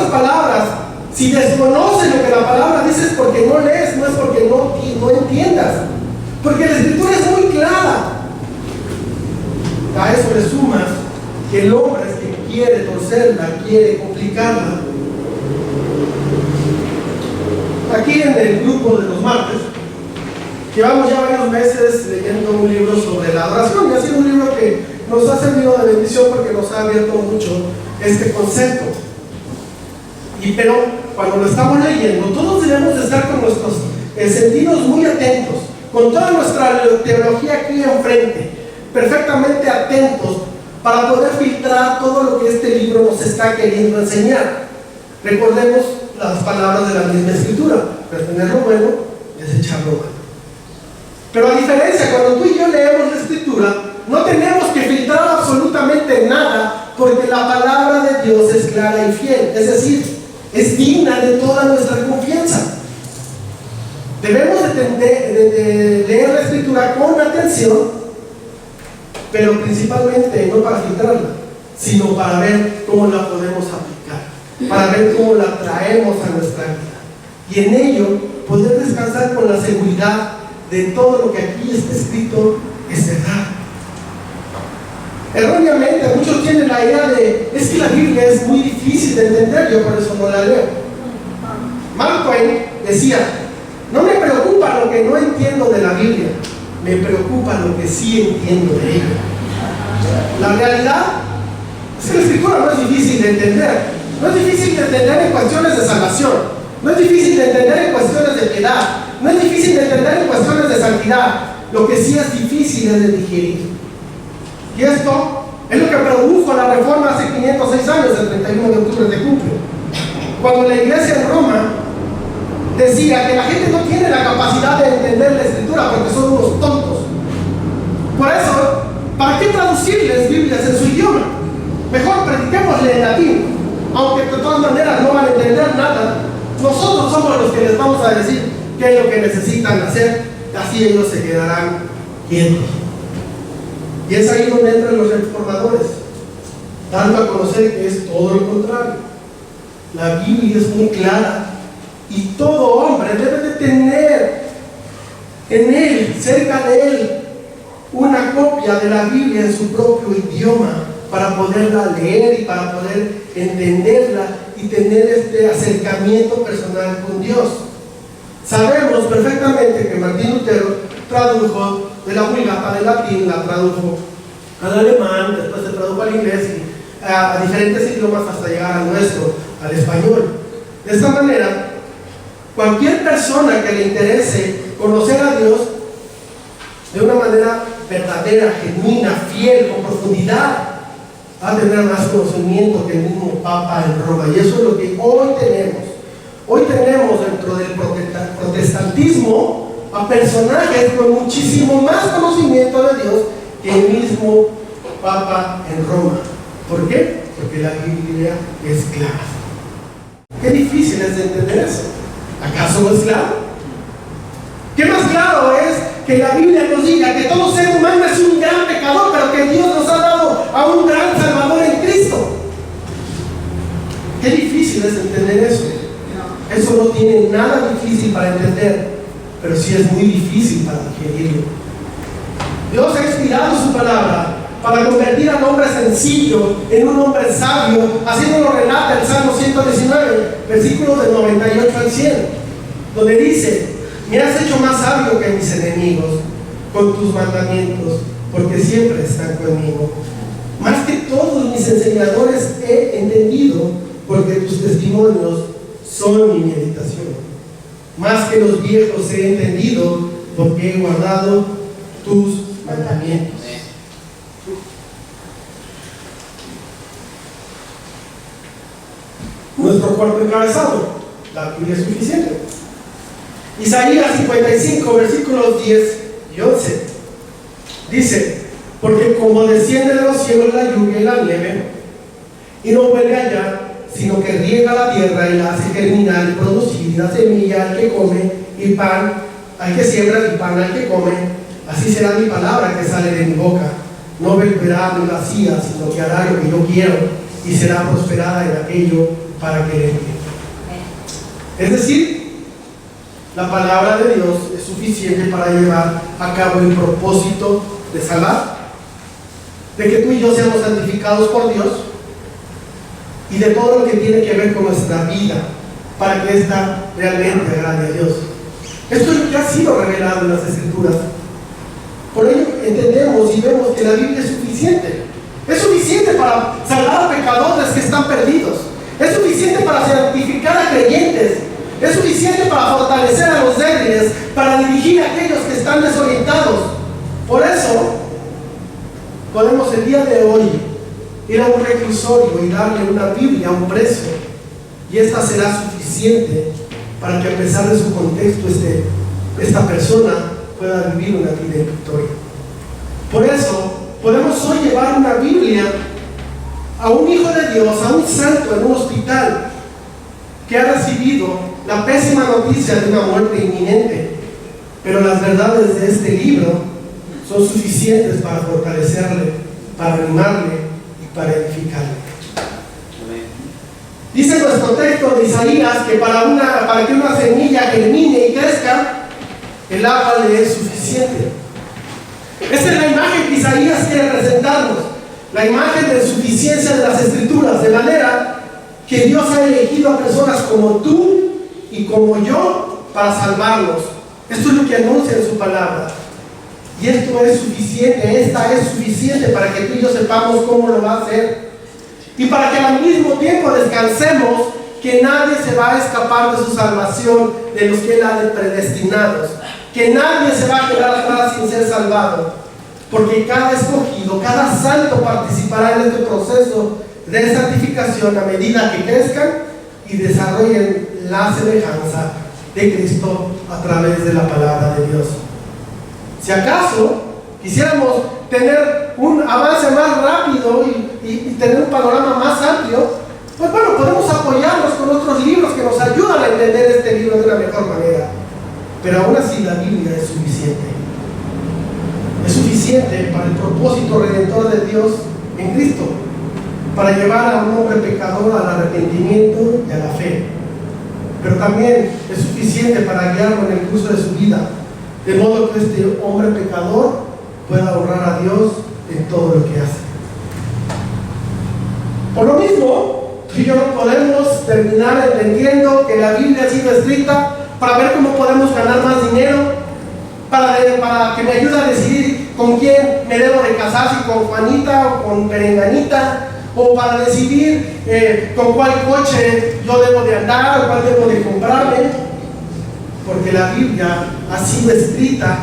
palabras, si desconoces lo que la palabra dice es porque no lees, no es porque no entiendas. Porque la Escritura es muy clara. A eso le sumas que el hombre es que quiere torcerla, quiere complicarla. Aquí en el grupo de los martes, llevamos ya varios meses leyendo un libro sobre la adoración, y ha sido un libro que nos ha servido de bendición porque nos ha abierto mucho este concepto. Pero cuando lo estamos leyendo, todos debemos de estar con nuestros sentidos muy atentos, con toda nuestra teología aquí enfrente, perfectamente atentos para poder filtrar todo lo que este libro nos está queriendo enseñar. Recordemos las palabras de la misma Escritura: retener lo bueno y desechar lo malo. Pero a diferencia, cuando tú y yo leemos la Escritura, no tenemos que filtrar absolutamente nada, porque la palabra de Dios es clara y fiel, es decir, es digna de toda nuestra confianza. Debemos de leer la Escritura con atención, pero principalmente no para filtrarla, sino para ver cómo la podemos aplicar, para ver cómo la traemos a nuestra vida, y en ello poder descansar con la seguridad de todo lo que aquí está escrito es verdad. Erróneamente muchos tienen la idea de: es que la Biblia es muy difícil de entender, yo por eso no la leo. Mark Twain decía: no me preocupa lo que no entiendo de la Biblia, me preocupa lo que sí entiendo de ella. La realidad es que la Escritura no es difícil de entender. No es difícil de entender en cuestiones de salvación, no es difícil de entender en cuestiones de piedad, no es difícil de entender en cuestiones de santidad. Lo que sí es difícil es de digerir. Y esto es lo que produjo la Reforma hace 506 años, el 31 de octubre de cumple, cuando la iglesia en Roma decía que la gente no tiene la capacidad de entender la Escritura porque son unos tontos. Por eso, ¿para qué traducirles Biblias en su idioma? Mejor prediquémosle en latín, aunque de todas maneras no van a entender nada. Nosotros somos los que les vamos a decir qué es lo que necesitan hacer, así ellos se quedarán quietos. Y es ahí donde entran los reformadores, dando a conocer que es todo lo contrario. La Biblia es muy clara y todo hombre debe de tener en él, cerca de él, una copia de la Biblia en su propio idioma para poderla leer y para poder entenderla y tener este acercamiento personal con Dios. Sabemos perfectamente que Martín Lutero tradujo de la Vulgata del latín, la tradujo al alemán, después se tradujo al inglés y a diferentes idiomas hasta llegar al nuestro, al español. De esta manera, cualquier persona que le interese conocer a Dios de una manera verdadera, genuina, fiel, con profundidad, va a tener más conocimiento que el mismo Papa en Roma. Y eso es lo que hoy tenemos. Hoy tenemos dentro del protestantismo a personajes con muchísimo más conocimiento de Dios que el mismo Papa en Roma. ¿Por qué? Porque la Biblia es clara. Qué difícil es de entender eso. ¿Acaso no es claro? ¿Qué más claro es que la Biblia nos diga que todo ser humano es un gran pecador, pero que Dios nos ha dado a un gran Salvador en Cristo? Qué difícil es entender eso. Eso no tiene nada difícil para entender, pero sí es muy difícil para digerirlo. Dios ha inspirado su palabra para convertir al hombre sencillo en un hombre sabio, así nos lo relata el Salmo 119, versículos del 98 al 100, donde dice: me has hecho más sabio que mis enemigos con tus mandamientos, porque siempre están conmigo. Más que todos mis enseñadores he entendido, porque tus testimonios son mi meditación. Más que los viejos he entendido, porque he guardado tus mandamientos. Nuestro cuarto encabezado: la Biblia es suficiente. Isaías 55, versículos 10 y 11 dice: porque como desciende de los cielos la lluvia y la nieve, y no vuelve allá, sino que riega la tierra y la hace germinar y producir, y da semilla al que come, y pan al que siembra, y pan al que come, así será mi palabra que sale de mi boca. No volverá a mi vacía, sino que hará lo que yo quiero, y será prosperada en aquello para que le entienda. Es decir, la palabra de Dios es suficiente para llevar a cabo el propósito de salvar, de que tú y yo seamos santificados por Dios y de todo lo que tiene que ver con nuestra vida, para que ésta realmente agrade a Dios. Esto es lo que ha sido revelado en las Escrituras. Por ello entendemos y vemos que la Biblia es suficiente. Es suficiente para salvar a pecadores que están perdidos. Es suficiente para santificar a creyentes. Es suficiente para fortalecer a los débiles, para dirigir a aquellos que están desorientados. Por eso, podemos el día de hoy ir a un reclusorio y darle una Biblia a un preso, y esta será suficiente para que, a pesar de su contexto, esta persona pueda vivir una vida en victoria. Por eso, podemos hoy llevar una Biblia a un hijo de Dios, a un santo en un hospital que ha recibido la pésima noticia de una muerte inminente, pero las verdades de este libro son suficientes para fortalecerle, para animarle y para edificarle. Dice nuestro texto de Isaías que para que una semilla germine y crezca, el agua le es suficiente. Esa es la imagen que Isaías quiere presentarnos, la imagen de suficiencia de las Escrituras, de manera que Dios ha elegido a personas como tú y como yo para salvarnos. Esto es lo que anuncia en su palabra. Y esto es suficiente, esta es suficiente para que tú y yo sepamos cómo lo va a hacer. Y para que al mismo tiempo descansemos que nadie se va a escapar de su salvación, de los que Él ha predestinados. Que nadie se va a quedar atrás sin ser salvado. Porque cada escogido, cada santo participará en este proceso de santificación a medida que crezcan y desarrollen la semejanza de Cristo a través de la palabra de Dios. Si acaso quisiéramos tener un avance más rápido y tener un panorama más amplio, pues bueno, podemos apoyarnos con otros libros que nos ayudan a entender este libro de una mejor manera. Pero aún así la Biblia es suficiente. Es suficiente para el propósito redentor de Dios en Cristo, para llevar a un hombre pecador al arrepentimiento y a la fe. Pero también es suficiente para guiarlo en el curso de su vida, de modo que este hombre pecador pueda honrar a Dios en todo lo que hace. Por lo mismo, tú y yo no podemos terminar entendiendo que la Biblia ha sido escrita para ver cómo podemos ganar más dinero, para que me ayude a decidir con quién me debo de casar, si con Juanita o con Perenganita, o para decidir con cuál coche yo debo de andar o cuál debo de comprarme. Porque la Biblia ha sido escrita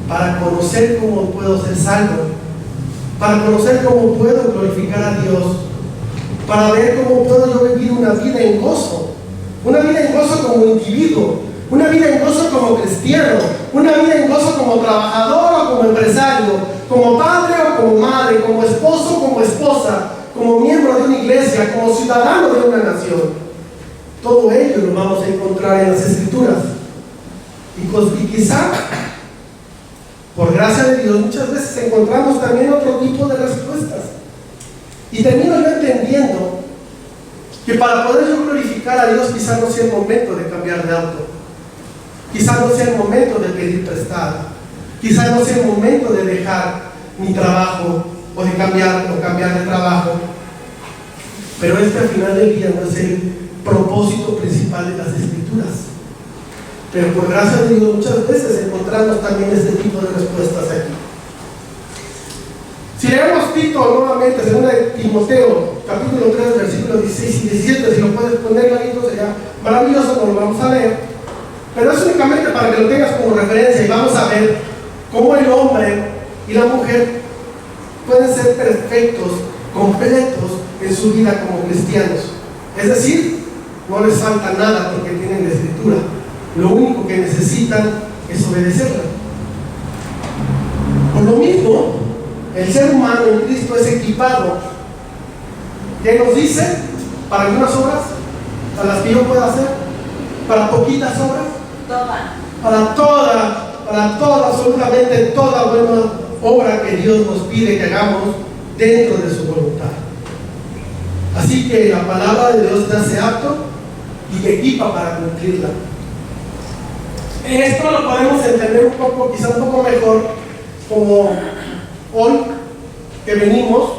para conocer cómo puedo ser salvo, para conocer cómo puedo glorificar a Dios, para ver cómo puedo yo vivir una vida en gozo como individuo, una vida en gozo como cristiano, una vida en gozo como trabajador o como empresario, como padre o como madre, como esposo o como esposa, como miembro de una iglesia, como ciudadano de una nación. Todo ello lo vamos a encontrar en las Escrituras. Y quizá, por gracia de Dios, muchas veces encontramos también otro tipo de respuestas. Y termino yo entendiendo que para poder yo glorificar a Dios, quizá no sea el momento de cambiar de auto, quizá no sea el momento de pedir prestado, quizá no sea el momento de dejar mi trabajo o de cambiar de trabajo. Pero al final del día no es el propósito principal de las Escrituras. Pero por gracia de Dios muchas veces encontramos también este tipo de respuestas aquí. Si leemos Tito nuevamente, 2 Timoteo, capítulo 3, versículos 16 y 17, si lo puedes poner ahí, sería maravilloso, no lo vamos a leer. Pero es únicamente para que lo tengas como referencia y vamos a ver cómo el hombre y la mujer pueden ser perfectos, completos en su vida como cristianos. Es decir, no les falta nada porque tienen la Escritura. Lo único que necesitan es obedecerla. Por lo mismo, el ser humano en Cristo es equipado. ¿Qué nos dice? Para algunas obras, para las que yo pueda hacer, para poquitas obras, para toda, absolutamente toda buena obra que Dios nos pide que hagamos dentro de su voluntad. Así que la palabra de Dios te hace apto y te equipa para cumplirla. Esto lo podemos entender un poco, quizá un poco mejor, como hoy que venimos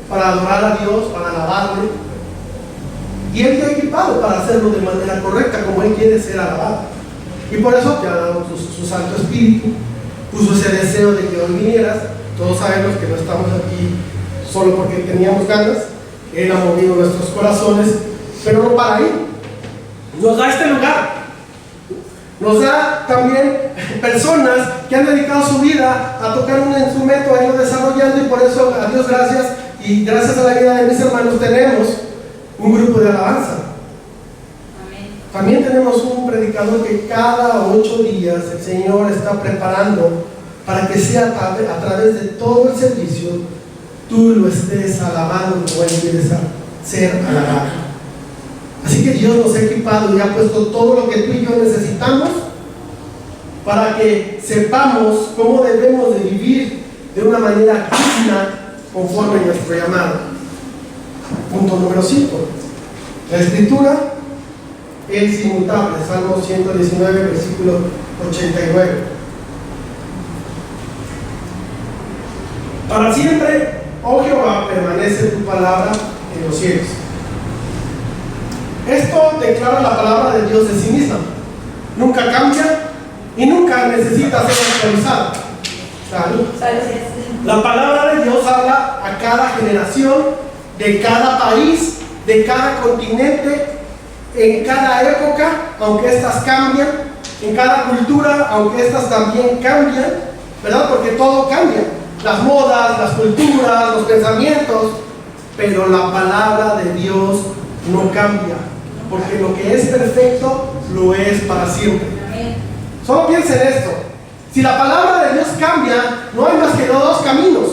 para adorar a Dios, para alabarle, y Él te ha equipado para hacerlo de manera correcta, como Él quiere ser alabado. Y por eso te ha dado su Santo Espíritu, puso ese deseo de que hoy vinieras. Todos sabemos que no estamos aquí solo porque teníamos ganas, Él ha movido nuestros corazones, pero no para ahí. Nos da este lugar. Nos da también personas que han dedicado su vida a tocar un instrumento, a irlo desarrollando, y por eso, a Dios gracias, y gracias a la vida de mis hermanos, tenemos un grupo de alabanza. Amén. También tenemos un predicador que cada 8 días el Señor está preparando para que sea a través de todo el servicio tú lo estés alabando como Él quiere ser alabado. Así que Dios nos ha equipado y ha puesto todo lo que tú y yo necesitamos para que sepamos cómo debemos de vivir de una manera digna conforme a nuestro llamado. Punto número 5. La Escritura es inmutable. Salmo 119, versículo 89. Para siempre, oh Jehová, permanece tu palabra en los cielos. Esto declara la palabra de Dios de sí misma. Nunca cambia y nunca necesita ser actualizada. La palabra de Dios habla a cada generación, de cada país, de cada continente, en cada época, aunque estas cambian, en cada cultura, aunque estas también cambian, ¿verdad? Porque todo cambia. Las modas, las culturas, los pensamientos, pero la palabra de Dios no cambia, porque lo que es perfecto lo es para siempre. Solo piensen en esto: si la palabra de Dios cambia, no hay más que dos caminos.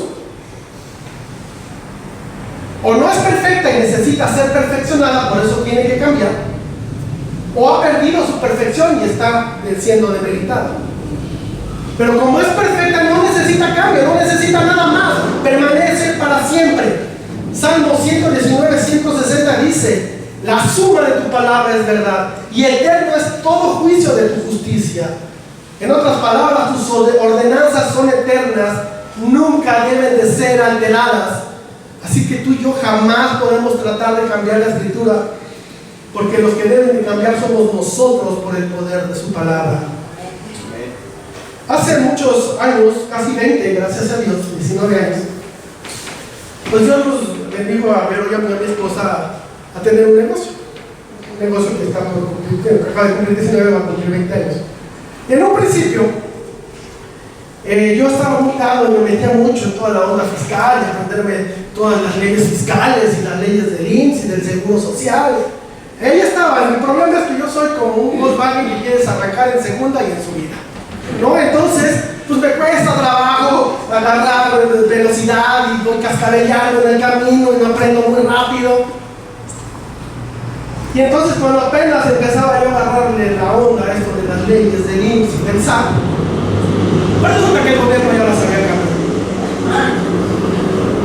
O no es perfecta y necesita ser perfeccionada, por eso tiene que cambiar, o ha perdido su perfección y está siendo demeritada. Pero como es perfecta, no necesita cambio, no necesita nada más, permanece para siempre. Salmo 119, 160 dice: la suma de tu palabra es verdad, y eterno es todo juicio de tu justicia. En otras palabras, tus ordenanzas son eternas, nunca deben de ser alteradas. Así que tú y yo jamás podemos tratar de cambiar la Escritura, porque los que deben de cambiar somos nosotros por el poder de su palabra. Hace muchos años, casi 20, gracias a Dios, 19 años, pues Dios nos bendijo a Vero y a mi esposa a tener un negocio que está por cumplir, que acaba de cumplir 19, va a cumplir 20 años. Y en un principio, yo estaba muy dado y me metía mucho en toda la onda fiscal, y aprenderme todas las leyes fiscales y las leyes del IMSS y del Seguro Social. Ella estaba, el problema es que yo soy como un Volkswagen que quieres arrancar en segunda y en subida, ¿no? Entonces, pues me cuesta trabajo agarrar velocidad y voy cascabeleando en el camino y no aprendo muy rápido. Y entonces, cuando apenas empezaba yo a agarrarle la onda a esto de las leyes del IMSS y del SAT, pues resulta que el gobierno ya las había cambiado.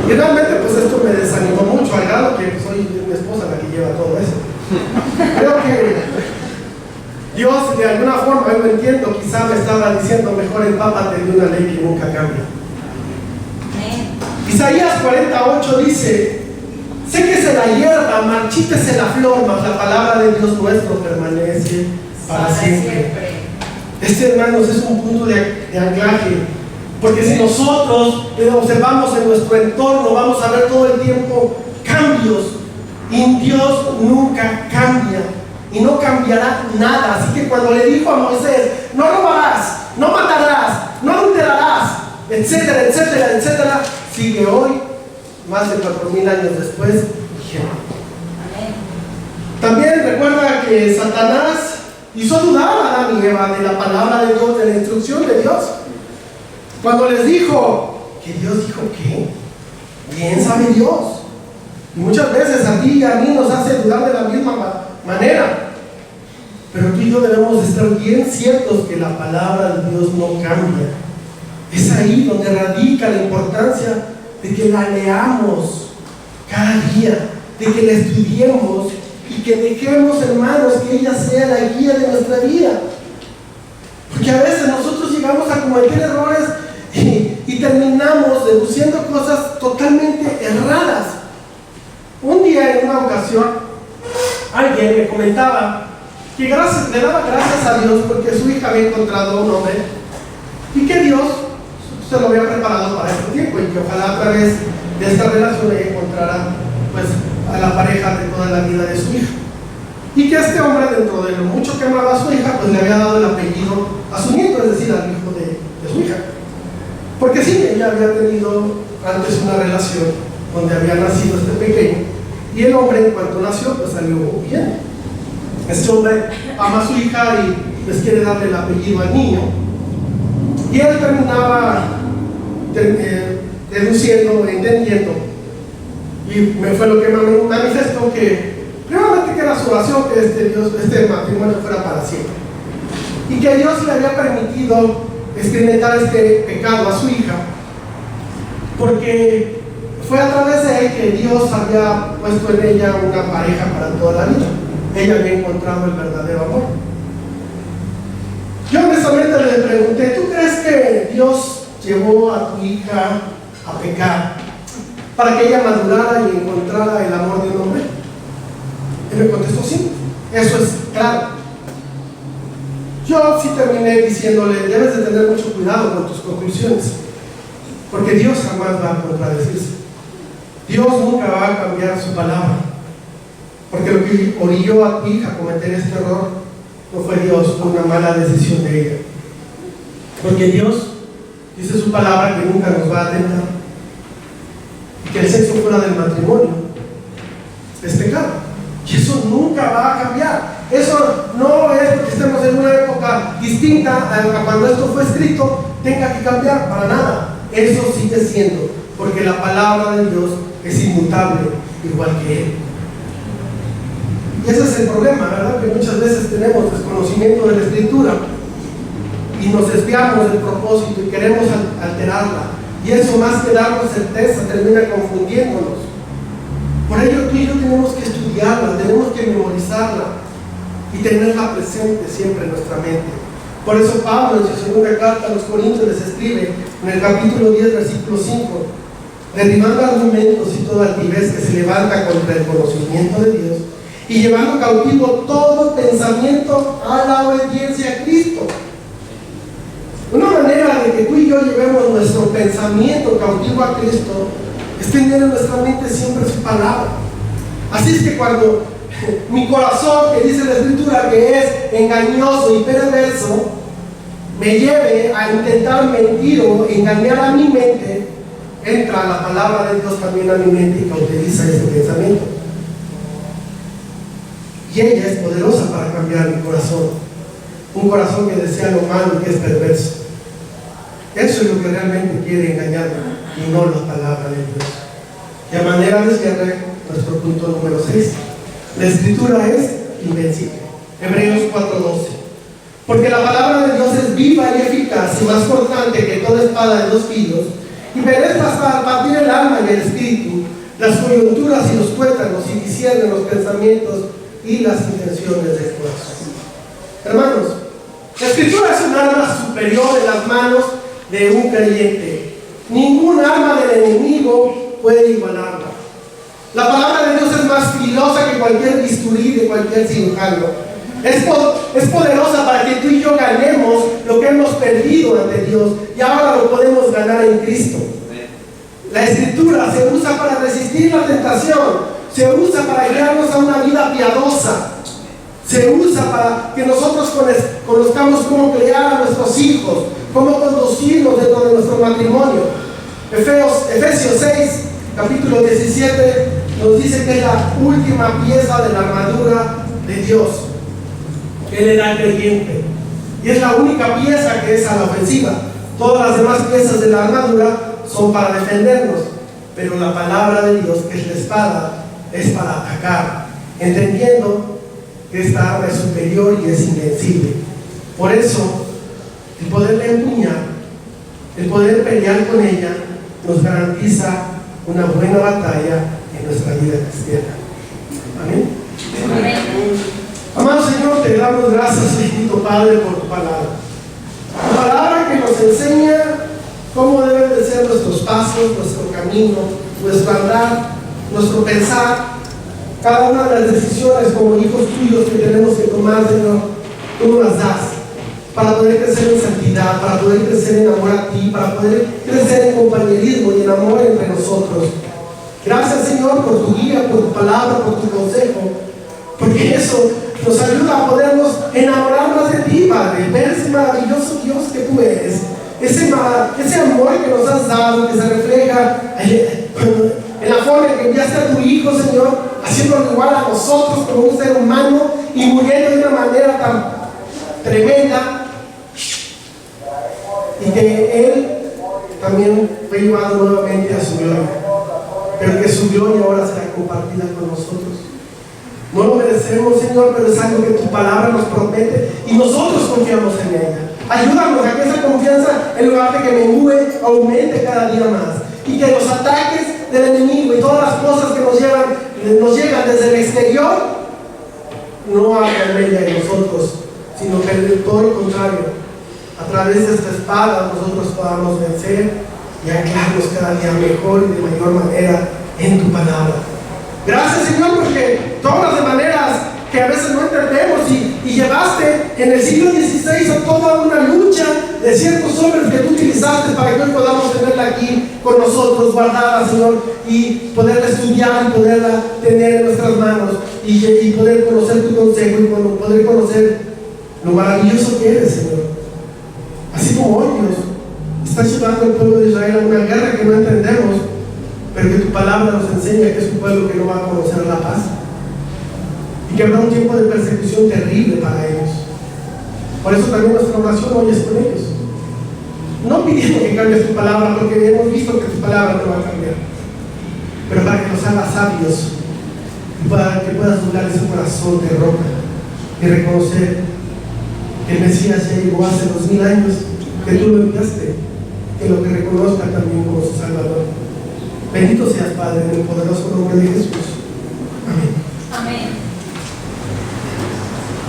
Y realmente, pues esto me desanimó mucho, al grado que soy mi esposa la que lleva todo eso. Creo que Dios, de alguna forma, yo lo entiendo, quizá me estaba diciendo: mejor empápate de una ley que nunca cambia. Isaías 48 dice: séquese la hierba, marchítese la flor, mas la palabra de Dios nuestro permanece para siempre. Este, hermanos, es un punto de anclaje, porque si nosotros observamos en nuestro entorno, vamos a ver todo el tiempo cambios, y Dios nunca cambia y no cambiará nada. Así que cuando le dijo a Moisés: no robarás, no matarás, no adulterarás, etcétera, etcétera, etcétera, sigue hoy, más de 4,000 años después, vigente. También recuerda que Satanás hizo dudar a Adán y Eva de la palabra de Dios, de la instrucción de Dios. Cuando les dijo, que Dios dijo ¿qué? Bien sabe Dios. Y muchas veces a ti y a mí nos hace dudar de la misma manera. Pero tú y yo debemos estar bien ciertos que la palabra de Dios no cambia. Es ahí donde radica la importancia de que la leamos cada día, de que la estudiemos y que dejemos, hermanos, que ella sea la guía de nuestra vida. Porque a veces nosotros llegamos a cometer errores y terminamos deduciendo cosas totalmente erradas. Un día, en una ocasión, alguien me comentaba que le daba gracias a Dios porque su hija había encontrado a un hombre y que Dios se lo había preparado para este tiempo y que ojalá a través de esta relación ella encontrara pues a la pareja de toda la vida de su hija. Y que este hombre, dentro de lo mucho que amaba a su hija, pues le había dado el apellido a su nieto, es decir, al hijo de su hija. Porque sí, ella había tenido antes una relación donde había nacido este pequeño, y el hombre, en cuanto nació, pues salió bien. Este hombre ama a su hija y les quiere darle el apellido al niño, y él terminaba deduciendo, entendiendo, y me fue lo que me manifestó que primeramente que era su oración que este matrimonio fuera para siempre, y que Dios le había permitido experimentar este pecado a su hija porque fue a través de él que Dios había puesto en ella una pareja para toda la vida. Ella había encontrado el verdadero amor. Yo honestamente le pregunté: ¿tú crees que Dios llevó a tu hija a pecar para que ella madurara y encontrara el amor de un hombre? Él me contestó: sí, eso es claro. Yo sí terminé diciéndole: debes de tener mucho cuidado con tus conclusiones, porque Dios jamás va a contradecirse. Dios nunca va a cambiar su palabra, porque lo que orilló a tu hija a cometer este error no fue Dios, fue una mala decisión de ella. Porque Dios dice su palabra que nunca nos va a tentar, y que el sexo fuera del matrimonio es pecado, y eso nunca va a cambiar. Eso no es porque estemos en una época distinta a cuando esto fue escrito tenga que cambiar, para nada. Eso sigue siendo, porque la palabra de Dios es inmutable, igual que Él. Y ese es el problema, ¿verdad? Que muchas veces tenemos desconocimiento de la Escritura y nos desviamos del propósito y queremos alterarla, y eso, más que darnos certeza, termina confundiéndonos. Por ello tú y yo tenemos que estudiarla, tenemos que memorizarla y tenerla presente siempre en nuestra mente. Por eso Pablo, en su segunda carta a los Corintios, les escribe en el capítulo 10, versículo 5: derribando argumentos y toda altivez que se levanta contra el conocimiento de Dios, y llevando cautivo todo pensamiento a la obediencia a Cristo. Una manera de que tú y yo llevemos nuestro pensamiento cautivo a Cristo es tener en nuestra mente siempre su palabra. Así es que cuando mi corazón, que dice la Escritura que es engañoso y perverso, me lleve a intentar mentir o engañar a mi mente, entra la palabra de Dios también a mi mente y cauteriza ese pensamiento. Y ella es poderosa para cambiar mi corazón, un corazón que desea lo malo y que es perverso. Eso es lo que realmente quiere engañarme, y no la palabra de Dios. Y a manera de cierre, nuestro punto número 6: la Escritura es invencible. Hebreos 4:12. Porque la palabra de Dios es viva y eficaz y más cortante que toda espada de 2 filos, y penetra hasta partir el alma y el espíritu, las coyunturas y los tuétanos, y discierne los pensamientos y las intenciones del corazón. Hermanos, la Escritura es un arma superior en las manos de un creyente. Ningún arma del enemigo puede igualarla. La palabra de Dios es más filosa que cualquier bisturí de cualquier cirujano. Es poderosa para que tú y yo ganemos lo que hemos perdido ante Dios, y ahora lo podemos ganar en Cristo. La Escritura se usa para resistir la tentación, se usa para guiarnos a una vida piadosa, se usa para que nosotros conozcamos cómo criar a nuestros hijos, cómo conducirnos dentro de nuestro matrimonio. Efesios 6, capítulo 17, nos dice que es la última pieza de la armadura de Dios que le da al creyente, y es la única pieza que es a la ofensiva. Todas las demás piezas de la armadura son para defendernos, pero la palabra de Dios, que es la espada, es para atacar, entendiendo que esta arma es superior y es invencible. Por eso, el poderla empuñar, el poder pelear con ella, nos garantiza una buena batalla en nuestra vida cristiana. damos gracias, bendito Padre, por tu palabra. Tu palabra que nos enseña cómo deben de ser nuestros pasos, nuestro camino, nuestro andar, nuestro pensar, cada una de las decisiones como hijos tuyos que tenemos que tomar, Señor, tú nos las das para poder crecer en santidad, para poder crecer en amor a ti, para poder crecer en compañerismo y en amor entre nosotros. Gracias, Señor, por tu guía, por tu palabra, por tu consejo, porque eso nos ayuda a podernos enamorar más de ti, Padre, ver ese maravilloso Dios que tú eres, ese amor que nos has dado, que se refleja en la forma en que enviaste a tu Hijo, Señor, haciéndolo igual a nosotros como un ser humano y muriendo de una manera tan tremenda, y que Él también fue llevado nuevamente a su gloria, pero que su gloria ahora será compartida con nosotros. No lo merecemos, Señor, pero es algo que tu palabra nos promete y nosotros confiamos en ella. Ayúdanos a que esa confianza, en lugar de que mengue, aumente cada día más, y que los ataques del enemigo y todas las cosas que nos llegan desde el exterior no hagan mella en nosotros, sino que todo lo contrario, a través de esta espada nosotros podamos vencer y anclarnos cada día mejor y de mayor manera en tu palabra. Gracias, Señor, porque todas las maneras que a veces no entendemos y llevaste en el siglo XVI a toda una lucha de ciertos hombres que tú utilizaste para que hoy podamos tenerla aquí con nosotros guardada, Señor, y poderla estudiar y poderla tener en nuestras manos y poder conocer tu consejo y poder conocer lo maravilloso que eres, Señor. Así como hoy, Dios, estás llevando al pueblo de Israel a una guerra que no entendemos, pero que tu palabra nos enseña que es un pueblo que no va a conocer la paz y que habrá un tiempo de persecución terrible para ellos. Por eso también nuestra oración hoy es con ellos, no pidiendo que cambies tu palabra, porque hemos visto que tu palabra no va a cambiar, pero para que nos hagas sabios y para que puedas doblar ese corazón de roca y reconocer que el Mesías ya llegó hace 2000 años, que tú lo enviaste, que lo que reconozca también como su Salvador. Bendito seas, Padre, en el poderoso nombre de Jesús. Amén. Amén.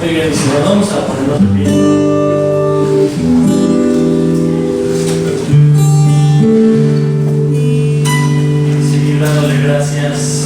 Muy bien, mis hermanos, vamos a ponernos de pie. Seguir dándole gracias